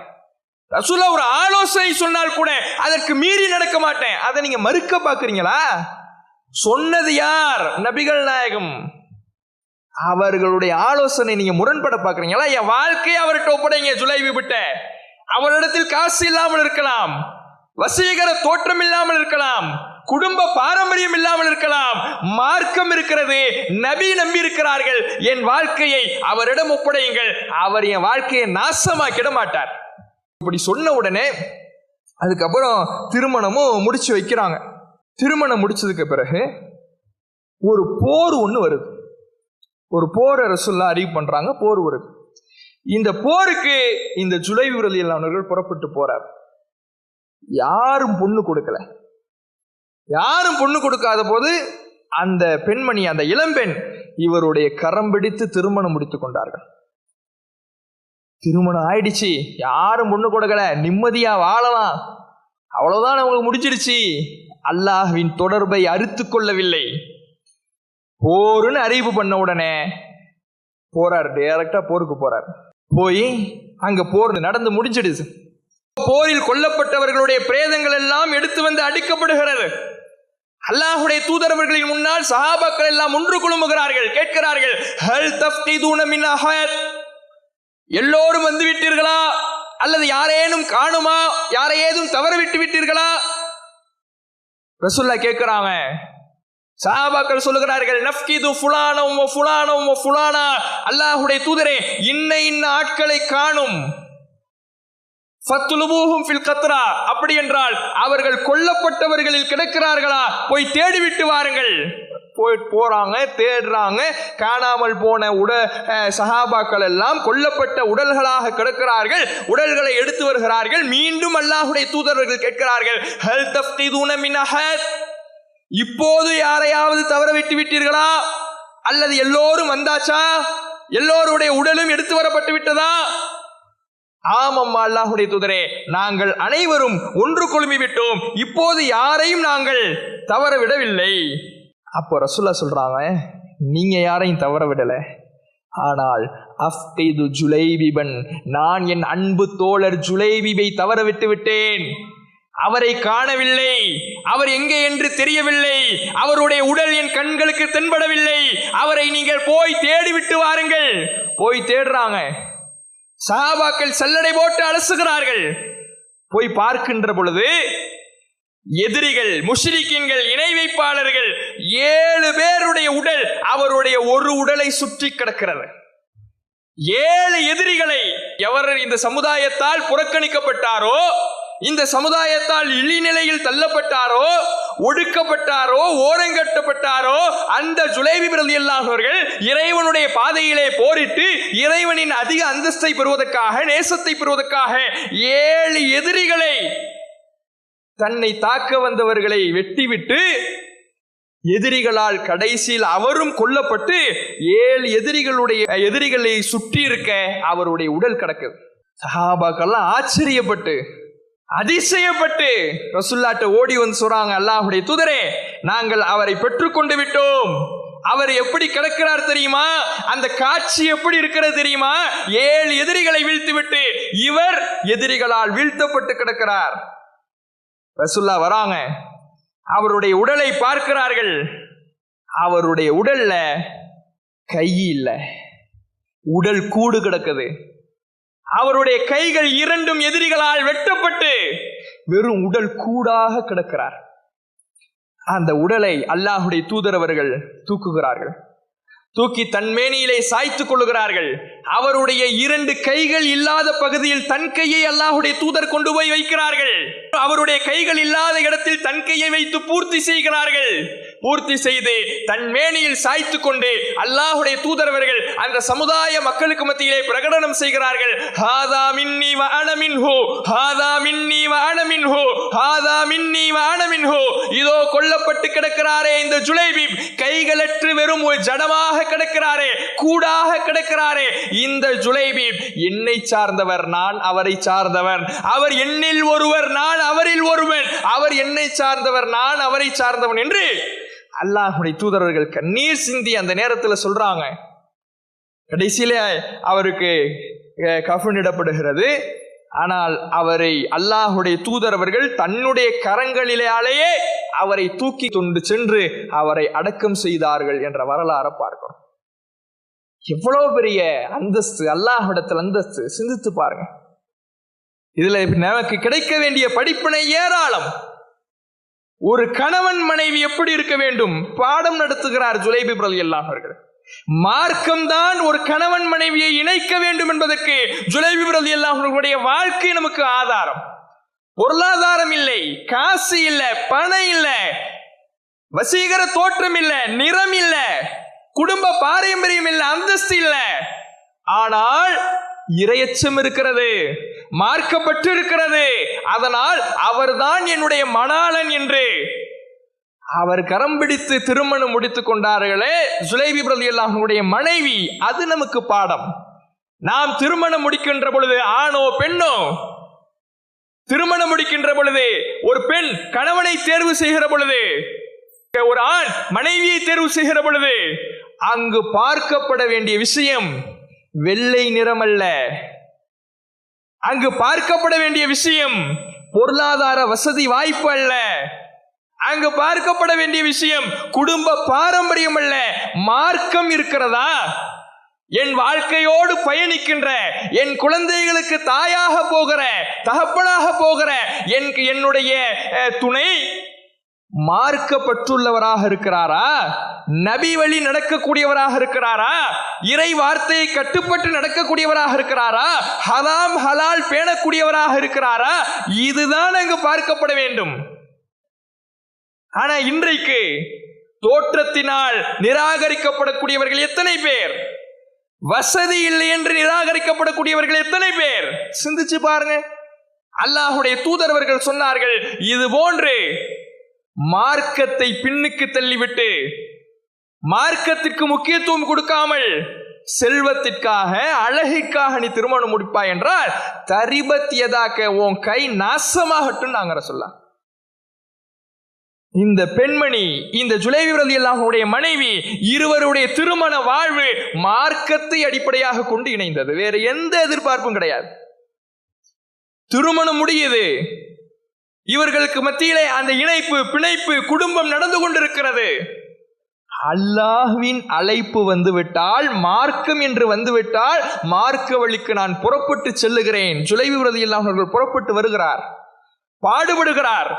ரசூலுல்லாஹ் ஒரு ஆலோசனை சொன்னால் கூட அதற்கு மீறி நடக்க மாட்டேன். அதை நீங்க மறுக்க பாக்குறீங்களா? சொன்னது யார்? நபிகள் நாயகம். அவர்களுடைய ஆலோசனை நீங்க முரண்பட பாக்குறீங்களா? என் வாழ்க்கையை அவர்கிட்ட ஒப்படைங்க ஜுலைபிபிட்ட. அவரிடத்தில் காசு இல்லாமல் இருக்கலாம், வசீகர தோற்றம் இல்லாமல் இருக்கலாம், குடும்ப பாரம்பரியம் இல்லாமல் இருக்கலாம், மார்க்கம் இருக்கிறது, நபி நம்பி இருக்கிறார்கள். என் வாழ்க்கையை அவரிடம் ஒப்படையுங்கள், அவர் என் வாழ்க்கையை நாசமாக்கிட மாட்டார். இப்படி சொன்ன உடனே அதுக்கப்புறம் திருமணமும் முடிச்சு வைக்கிறாங்க. திருமணம் முடிச்சதுக்கு பிறகு ஒரு போர் ஒன்று வருது. ஒரு போரை ரசூலுல்லாஹ் அறிவு பண்றாங்க. போர் வருது. இந்த போருக்கு இந்த ஜுலைபிப் ரலியல்லாஹு அன்ஹு புறப்பட்டு போறார். யாரும் பொண்ணு கொடுக்கல. யாரும் பொண்ணு கொடுக்காத போது அந்த பெண்மணி, அந்த இளம்பெண், இவருடைய கரம் பிடித்து திருமணம் முடித்துக் கொண்டார்கள். திருமணம் ஆயிடுச்சு, யாரும் பொண்ணு கொடுக்கல, நிம்மதியா வாழலாம், அவ்வளவுதான் அவங்களுக்கு முடிச்சிருச்சு. அல்லாஹ்வின் தொடர்பை அறுத்து கொள்ளவில்லை. போருன்னு அறிவிப்பு பண்ண உடனே போறார், டைரக்டா போருக்கு போறார். போய் அங்க போர் நடந்து முடிஞ்சிடுச்சு. போரில் கொல்லப்பட்டவர்களுடைய பிரேதங்கள் எல்லாம் எடுத்து வந்து அடிக்கப்படுகிறது. அல்லாஹ்வுடைய தூதரவர்களின் முன்னால் சஹாபாக்கள் எல்லாம் ஒன்று குழுமுகிறார்கள், கேட்கிறார்கள், ஹல் தஃப்கிதுன மின் அஹத், எல்லோரும் வந்து விட்டீர்களா அல்லது யாரேனும் காணுமா, யாரையேதும் தவற விட்டு விட்டீர்களா? ரசூலுல்லாஹ் கேட்கிறாங்க. சஹாபாக்கள் சொல்லுகிறார்கள், நஃப்கிது ஃபுலானம் வ ஃபுலானம் வ ஃபுலானா, அல்லாஹ்வுடைய தூதரே இன்ன இன்ன ஆட்களை காணும். ஃபத்லுபூஹும் ஃபில் கத்ரா, அப்படி என்றால் அவர்கள் கொல்லப்பட்டவர்களில் கிடக்கிறார்களா, போய் தேடிவிட்டு வாருங்கள். போறாங்க, தேடுறாங்க. காணாமல் போன சஹாபாக்கள் எல்லாம் கொல்லப்பட்ட உடல்களாக கிடக்கிறார்கள். உடல்களை எடுத்து வருகிறார்கள். மீண்டும் அல்லாஹ்வுடைய தூதர்கள் கேட்கிறார்கள், ஹல் தஃப்கிதுன மின் அஹத், இப்போது யாரையாவது தவற விட்டு விட்டீர்களா அல்லது எல்லோரும் வந்தாச்சா, எல்லோருடைய உடலும் எடுத்து வரப்பட்டு விட்டதா? ஆமம்மா அல்லாஹ்வுடைய தூதரே, நாங்கள் அனைவரும் ஒன்று குழுமி விட்டோம், இப்போது யாரையும் நாங்கள் தவற விடவில்லை. அப்போ ரசூலுல்லாஹ் சொல்றாங்க, நீங்க யாரையும் தவற விடல, ஆனால் அஃப்கிது ஜுலைபிபன், நான் என் அன்பு தோழர் ஜுலைபிபை தவற விட்டு விட்டேன். அவரை காணவில்லை, அவர் எங்கே என்று தெரியவில்லை, அவருடைய உடல் என் கண்களுக்கு தென்படவில்லை, அவரை நீங்கள் போய் தேடிவிட்டு வாருங்கள். போய் தேடுறாங்க. சஹாபாக்கள் சல்லடை போட்டு அலசுகிறார்கள். போய் பார்க்கின்ற பொழுது எதிரிகள், முஷ்ரிக்கீன்கள், இணை வைப்பாளர்கள் 7 பேருடைய உடல் அவருடைய ஒரு உடலை சுற்றி கிடக்கிறது. 7 எதிரிகளை, எவர் இந்த சமுதாயத்தால் புறக்கணிக்கப்பட்டாரோ, இந்த சமுதாயத்தால் இழிநிலையில் தள்ளப்பட்டாரோ, ஒடுக்கப்பட்டாரோ, ஓரங்கட்டப்பட்டாரோ, அந்த ஜுலைபிப் ரலியல்லாஹு அவர்கள் இறைவனுடைய பாதையிலே போரிட்டு இறைவனின் அதிக அந்தஸ்தை பெறுவதற்காக, நேசத்தை பெறுவதற்காக 7 எதிரிகளை, தன்னை தாக்க வந்தவர்களை வெட்டிவிட்டு எதிரிகளால் கடைசியில் அவரும் கொல்லப்பட்டு 7 எதிரிகளை சுற்றி இருக்க அவருடைய உடல் கிடக்குது. சஹாபாக்கெல்லாம் ஆச்சரியப்பட்டு அதிசயப்பட்டு ரசூலுல்லாஹ்ட்ட ஓடி வந்து சொல்றாங்க, அல்லாஹ்வுடைய தூதரே, நாங்கள் அவரை பெற்றுக்கொண்டு விட்டோம். அவர் எப்படி கிடக்கிறார் தெரியுமா, அந்த காட்சி எப்படி இருக்கிறது தெரியுமா, 7 எதிரிகளை வீழ்த்தி விட்டு இவர் எதிரிகளால் வீழ்த்தப்பட்டு கிடக்கிறார். ரசூலுல்லாஹ் வராங்க, அவருடைய உடலை பார்க்கிறார்கள். அவருடைய உடல்ல கை இல்லை, உடல் கூடு கிடக்குது. அவருடைய கைகள் 2 எதிரிகளால் வெட்டப்பட்டு வெறும் உடல் கூடாக கிடக்கிறார். அந்த உடலை அல்லாஹ்வுடைய தூதரவர்கள் தூக்குகிறார்கள். தூக்கி தன் மேனியிலே சாய்த்துக் கொள்ளுகிறார்கள். அவருடைய 2 கைகள் இல்லாத பகுதியில் தன் கையை அல்லாஹ்வுடைய தூதர் கொண்டு போய் வைக்கிறார்கள். அவருடைய கைகள் இல்லாத இடத்தில் தன் கையை வைத்து பூர்த்தி செய்கிறார்கள். பூர்த்தி செய்து தன் மேனியில் சாய்த்து கொண்டு அல்லாஹ்வுடைய தூதரவர்கள் அந்த சமுதாய மக்களுக்கு மத்தியிலே பிரகடனம் செய்கிறார்கள், ஹாதா மின்னி வ அன மின்ஹு, ஹாதா மின்னி வ அன மின்ஹு, ஹாதா மின்னி வ அன மின்ஹு. இதோ கொல்லப்பட்டு கிடக்கிறாரே இந்த ஜுலைபிப், கைகளற்று வெறும் ஒரு ஜடமாக கிடக்கிறாரே, கூடாக கிடக்கிறாரே, இந்த ஜுலைபிப் என்னை சார்ந்தவர், நான் அவரை சார்ந்தவன். அவர் என்னில் ஒருவர், நான் அவரில் ஒருவன். அவர் என்னை சார்ந்தவர், நான் அவரை சார்ந்தவன் என்று அல்லாஹ்வுடைய தூதரர்கள் கண்ணீர் சிந்தி அந்த நேரத்தில் சொல்றாங்க. கடைசியிலே அவருக்கு கஃனிடப்படுகிறது. ஆனால் அவரை அல்லாஹ்வுடைய தூதரவர்கள் தன்னுடைய கரங்களிலேயே அவரை தூக்கி கொண்டு சென்று அவரை அடக்கம் செய்தார்கள் என்ற வரலாறை பார்க்கிறோம். எவ்வளவு பெரிய அந்தஸ்து, அல்லாஹ்விடத்தில் அந்தஸ்து, சிந்தித்து பாருங்க. இதுல நமக்கு கிடைக்க வேண்டிய படிப்பினை ஏராளம். ஒரு கணவன் மனைவி எப்படி இருக்க வேண்டும் பாடம் நடத்துகிறார் ஜுலைபிப் ரலியல்லாஹு அவர்கள். மார்க்கம்தான் ஒரு கணவன் மனைவியை இணைக்க வேண்டும் என்பதற்கு ஜுலைபிப் ரலியல்லாஹு அவர்களுடைய வாழ்க்கை நமக்கு ஆதாரம். பொருளாதாரம் இல்லை, காசு இல்லை, பணம் இல்லை, வசீகர தோற்றம் இல்லை, நிறம் இல்லை, குடும்ப பாரம்பரியம் இல்லை, அந்தஸ்து இல்லை, ஆனால் இறையச்சம் இருக்கிறது, மார்க்கப்பட்டு இருக்கிறது. அதனால் அவர்தான் என்னுடைய மணாளன் என்று அவர் கரம் பிடித்து திருமணம் முடித்துக் கொண்டார்களே ஜுலைபிப் ரலியல்லாஹு அன்ஹுடைய மனைவி, அது நமக்கு பாடம். நாம் திருமணம் முடிக்கின்ற பொழுது ஆணோ பெண்ணோ, திருமணம் முடிக்கின்ற பொழுது ஒரு பெண் கணவனை தேர்வு செய்கிற பொழுது, ஒரு ஆண் மனைவியை தேர்வு செய்கிற பொழுது அங்கு பார்க்கப்பட வேண்டிய விஷயம் வெள்ளை நிறம் அல்ல. அங்கு பார்க்கப்பட வேண்டிய விஷயம் பொருளாதார வசதி வாய்ப்பு அல்ல. அங்கு பார்க்கப்பட வேண்டிய விஷயம் குடும்ப பாரம்பரியம் அல்ல. மார்க்கம் இருக்கிறதா? என் வாழ்க்கையோடு பயணிக்கின்ற, என் குழந்தைகளுக்கு தாயாக போகிற, தகப்பனாக போகிற என்னுடைய துணை மார்க்கப்பட்டுள்ளவராக இருக்கிறாரா? நபி வழி நடக்கக்கூடியவராக இருக்கிறாரா? இறை வார்த்தையை கட்டுப்பட்டு நடக்கக்கூடியவராக இருக்கிறாரா? ஹராம் ஹலால் பேணக்கூடியவராக இருக்கிறாரா? இதுதான் அங்கு பார்க்கப்பட வேண்டும். ஆனா இன்றைக்கு தோற்றத்தினால் நிராகரிக்கப்படக்கூடியவர்கள் எத்தனை பேர்? வசதி இல்லை என்று நிராகரிக்கப்படக்கூடியவர்கள் எத்தனை பேர்? சிந்திச்சு பாருங்க. அல்லாஹ்வுடைய தூதரவர்கள் சொன்னார்கள், இது போன்று மார்க்கத்தை பின்னுக்கு தள்ளிவிட்டு, மார்க்கத்திற்கு முக்கியத்துவம் கொடுக்காமல் செல்வத்திற்காக அழகிற்காக நீ திருமணம் முடிப்பாய் என்றால் தரிபத்தியதாக்க உன் கை நாசமாகட்டும் நாங்க சொல்லலாம். இந்த பெண்மணி, இந்த ஜுலைபி ரலியல்லாஹு அன்ஹுடைய மனைவி, இருவருடைய திருமண வாழ்வு மார்க்கத்தை அடிப்படையாக கொண்டு இணைந்தது. வேற எந்த எதிர்பார்ப்பும் கிடையாது. திருமணம் முடியுது, இவர்களுக்கு மத்தியிலே அந்த இணைப்பு, பிணைப்பு, குடும்பம் நடந்து கொண்டிருக்கிறது. அல்லாஹ்வின் அழைப்பு வந்துவிட்டால், மார்க்கம் என்று வந்துவிட்டால், மார்க்க வழிக்கு நான் புறப்பட்டு செல்லுகிறேன். ஜுலைபி ரலியல்லாஹு அன்ஹு அவர்கள் புறப்பட்டு வருகிறார், பாடுபடுகிறார்.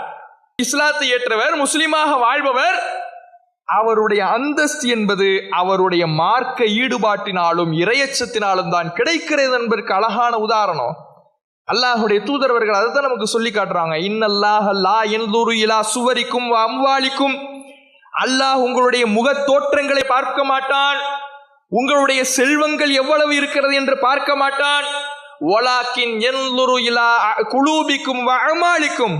இஸ்லாத்தை ஏற்றவர், முஸ்லிமாக வாழ்பவர். அவருடைய அந்தஸ்து என்பது அவருடைய மார்க்க ஈடுபாட்டினாலும் இறையச்சத்தினாலும் தான் கிடைக்கிறது என்பதற்கு அழகான உதாரணம் அல்லாஹ்வுடைய தூதரவர்கள் அதைத்தான் நமக்கு சொல்லி காட்டுறாங்க. இன்னல்லாஹ லா யன்துரு இலா சுவரிக்கும் வ அம்வாலிக்கும். அல்லாஹ் உங்களுடைய முக தோற்றங்களை பார்க்க மாட்டான், உங்களுடைய செல்வங்கள் எவ்வளவு இருக்கிறது என்று பார்க்க மாட்டான். வலாக்கின் யன்துரு இலா குலூபிக்கும் வ அமாலிக்கும்.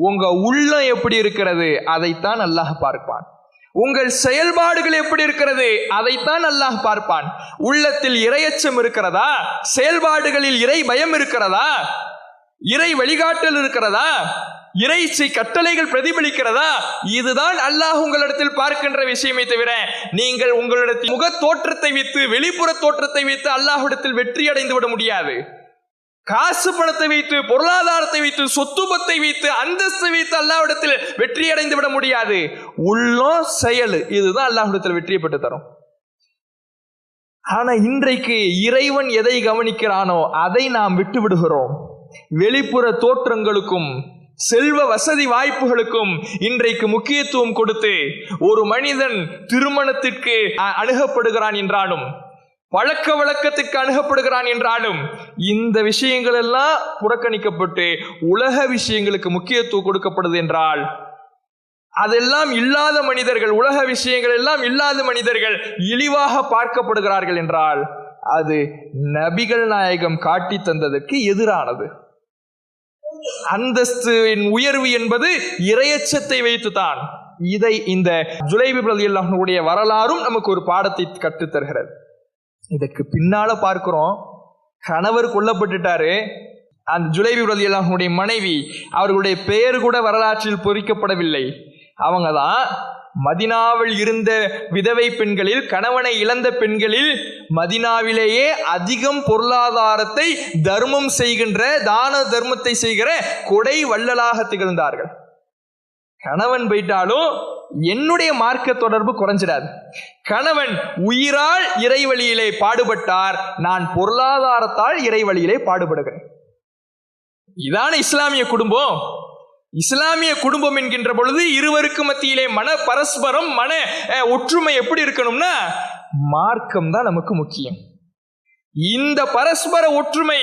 உங்க உள்ளம் எப்படி இருக்கிறது அதைத்தான் அல்லாஹ் பார்ப்பான். உங்கள் செயல்பாடுகள் எப்படி இருக்கிறது அதைத்தான் அல்லாஹ் பார்ப்பான். உள்ளத்தில் இறையச்சம் இருக்கிறதா? செயல்பாடுகளில் இறை பயம் இருக்கிறதா? இறை வழிகாட்டல் இருக்கிறதா? இறை கட்டளைகள் பிரதிபலிக்கிறதா? இதுதான் அல்லாஹ் உங்களிடத்தில் பார்க்கின்ற விஷயமே தவிர, நீங்கள் உங்களிடத்தில் முக தோற்றத்தை வைத்து, வெளிப்புற தோற்றத்தை வைத்து அல்லாஹ்விடத்தில் வெற்றி அடைந்து விட முடியாது. காசு பணத்தை வைத்து, பொருளாதாரத்தை வைத்து, சொத்துபத்தை வைத்து, அந்தஸ்தை வைத்து அல்லாஹ்விடத்தில் வெற்றி அடைந்து விட முடியாது. உள்ளம் செயல், இதுதான் அல்லாஹ்விடத்தில் வெற்றியை பெற்று தரும். ஆனா இன்றைக்கு இறைவன் எதை கவனிக்கிறானோ அதை நாம் விட்டு விடுகிறோம். வெளிப்புற தோற்றங்களுக்கும் செல்வ வசதி வாய்ப்புகளுக்கும் இன்றைக்கு முக்கியத்துவம் கொடுத்து ஒரு மனிதன் திருமணத்திற்கு அணுகப்படுகிறான் என்றாலும், பழக்க வழக்கத்திற்கு அணுகப்படுகிறான் என்றாலும், இந்த விஷயங்கள் எல்லாம் புறக்கணிக்கப்பட்டு உலக விஷயங்களுக்கு முக்கியத்துவம் கொடுக்கப்படுது என்றால், அதெல்லாம் இல்லாத மனிதர்கள், உலக விஷயங்கள் எல்லாம் இல்லாத மனிதர்கள் இழிவாக பார்க்கப்படுகிறார்கள் என்றால், அது நபிகள் நாயகம் காட்டி தந்ததற்கு எதிரானது. அந்தஸ்தின் உயர்வு என்பது இறையச்சத்தை வைத்துதான். இதை இந்த ஜுலைபி ரலியல்லாஹு அன்ஹுடைய வரலாறும் நமக்கு ஒரு பாடத்தை கற்றுத் தருகிறது. இதற்கு பின்னால பார்க்கிறோம், கணவர் கொல்லப்பட்டுட்டாரு. அந்த ஜுலைபி ரலியல்லாஹு அன்ஹுடைய மனைவி, அவர்களுடைய பெயர் கூட வரலாற்றில் பொறிக்கப்படவில்லை. அவங்க தான் மதினாவில் இருந்த விதவை பெண்களில், கணவனை இழந்த பெண்களில் மதினாவிலேயே அதிகம் பொருளாதாரத்தை தர்மம் செய்கின்ற, தான தர்மத்தை செய்கிற கொடை வள்ளலாக திகழ்ந்தார்கள். கணவன் போயிட்டாலும் என்னுடைய மார்க்க தொடர்பு குறைஞ்சிடாது. கணவன் உயிரால் இறை வழியிலே பாடுபட்டார், நான் பொருளாதாரத்தால் இறை வழியிலே பாடுபடுகிறேன். இதான இஸ்லாமிய குடும்பம். இஸ்லாமிய குடும்பம் என்கின்ற பொழுது இருவருக்கு மத்தியிலே மன பரஸ்பரம், மன ஒற்றுமை எப்படி இருக்கணும்னா, மார்க்கம் தான் நமக்கு முக்கியம். இந்த பரஸ்பர ஒற்றுமை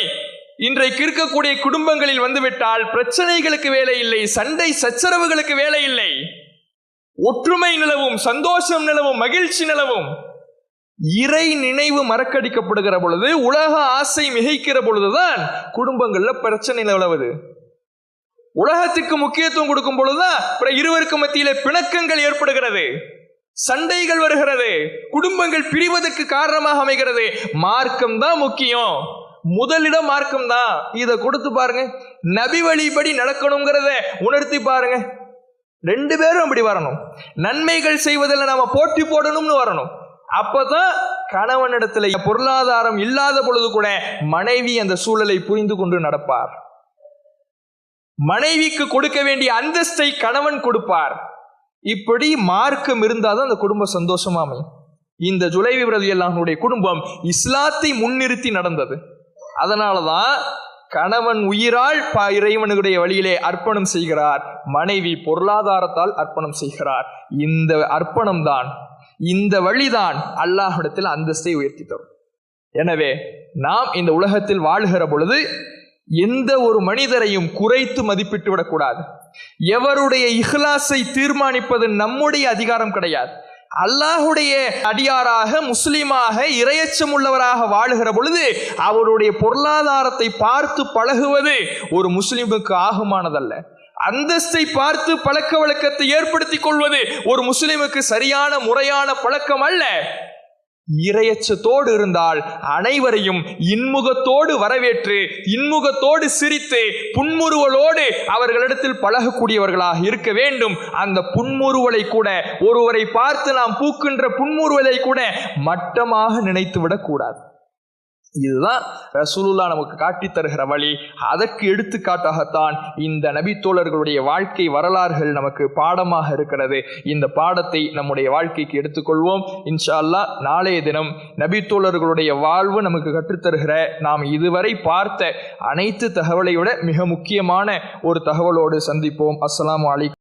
இன்றைக்கு இருக்கக்கூடிய குடும்பங்களில் வந்துவிட்டால் பிரச்சனைகளுக்கு வேலை இல்லை, சண்டை சச்சரவுகளுக்கு வேலை இல்லை. ஒற்றுமை நிலவும், சந்தோஷம் நிலவும், மகிழ்ச்சி நிலவும். இறை நினைவு மறக்கடிக்கப்படுகிற பொழுது, உலக ஆசை மிகைக்கிற பொழுதுதான் குடும்பங்கள்ல பிரச்சனை நிலவுது. உலகத்துக்கு முக்கியத்துவம் கொடுக்கும் பொழுதுதான் இருவருக்கு மத்தியிலே பிணக்கங்கள் ஏற்படுகிறது. சண்டைகள் வருகிறது, குடும்பங்கள் பிரிவதற்கு காரணமாக அமைகிறது. மார்க்கம் தான் முக்கியம், முதலிடம் மார்க்கம் தான். இதை கொடுத்து பாருங்க, நபி வழிபடி நடக்கணுங்கிறத உணர்த்தி பாருங்க. 2 பேரும் அப்படி வரணும். நன்மைகள் செய்வதில் நாம போட்டி போடணும்னு வரணும். அப்பதான் கணவனிடத்துல பொருளாதாரம் இல்லாத பொழுது கூட மனைவி அந்த சூழலை புரிந்து கொண்டு நடப்பார். மனைவிக்கு கொடுக்க வேண்டிய அந்தஸ்தை கணவன் கொடுப்பார். இப்படி மார்க்கம் இருந்தாதான் அந்த குடும்பம் சந்தோஷமா அமையும். இந்த ஜுலைபி ரலியல்லாஹுடைய குடும்பம் இஸ்லாத்தை முன்னிறுத்தி நடந்தது. அதனாலதான் கணவன் உயிரால் இறைவனுடைய வழியிலே அர்ப்பணம் செய்கிறார், மனைவி பொருளாதாரத்தால் அர்ப்பணம் செய்கிறார். இந்த அர்ப்பணம் தான், இந்த வழிதான் அல்லாஹ்விடத்தில் அந்தஸ்தை உயர்த்தி தரும். எனவே நாம் இந்த உலகத்தில் வாழ்கிற பொழுது எந்த ஒரு மனிதரையும் குறைத்து மதிப்பிட்டு விடக்கூடாது. எவருடைய இஹ்லாஸை தீர்மானிப்பது நம்முடைய அதிகாரம் கிடையாது. அல்லாஹுடைய அடியாராக, முஸ்லிமாக, இறையச்சம் உள்ளவராக வாழுகிற பொழுது அவருடைய பொருளாதாரத்தை பார்த்து பழகுவது ஒரு முஸ்லிமுக்கு ஆகுமானதல்ல. அந்தஸ்தை பார்த்து பழக்க வழக்கத்தை ஏற்படுத்திக் கொள்வது ஒரு முஸ்லிமுக்கு சரியான முறையான பழக்கம் அல்ல. இறையச்சத்தோடு இருந்தால் அனைவரையும் இன்முகத்தோடு வரவேற்று, இன்முகத்தோடு சிரித்து, புன்முறுவலோடு அவர்களிடத்தில் பழகக்கூடியவர்களாக இருக்க வேண்டும். அந்த புன்முறுவலை கூட, ஒருவரை பார்த்து நாம் பூக்கின்ற புன்முறுவலை கூட மட்டமாக நினைத்துவிடக் கூடாது. இதுதான் ரசூலுல்லாஹ் நமக்கு காட்டி தருகிற வழி. அதற்கு எடுத்துக்காட்டாகத்தான் இந்த நபி தோழர்களுடைய வாழ்க்கை வரலாறுகள் நமக்கு பாடமாக இருக்கிறது. இந்த பாடத்தை நம்முடைய வாழ்க்கைக்கு எடுத்துக்கொள்வோம். இன்ஷா அல்லாஹ் நாளைய தினம் நபி தோழர்களுடைய வாழ்வு நமக்கு கற்றுத்தருகிற, நாம் இதுவரை பார்த்த அனைத்து தகவலை விட மிக முக்கியமான ஒரு தகவலோடு சந்திப்போம். அஸ்ஸலாமு அலைக்கும்.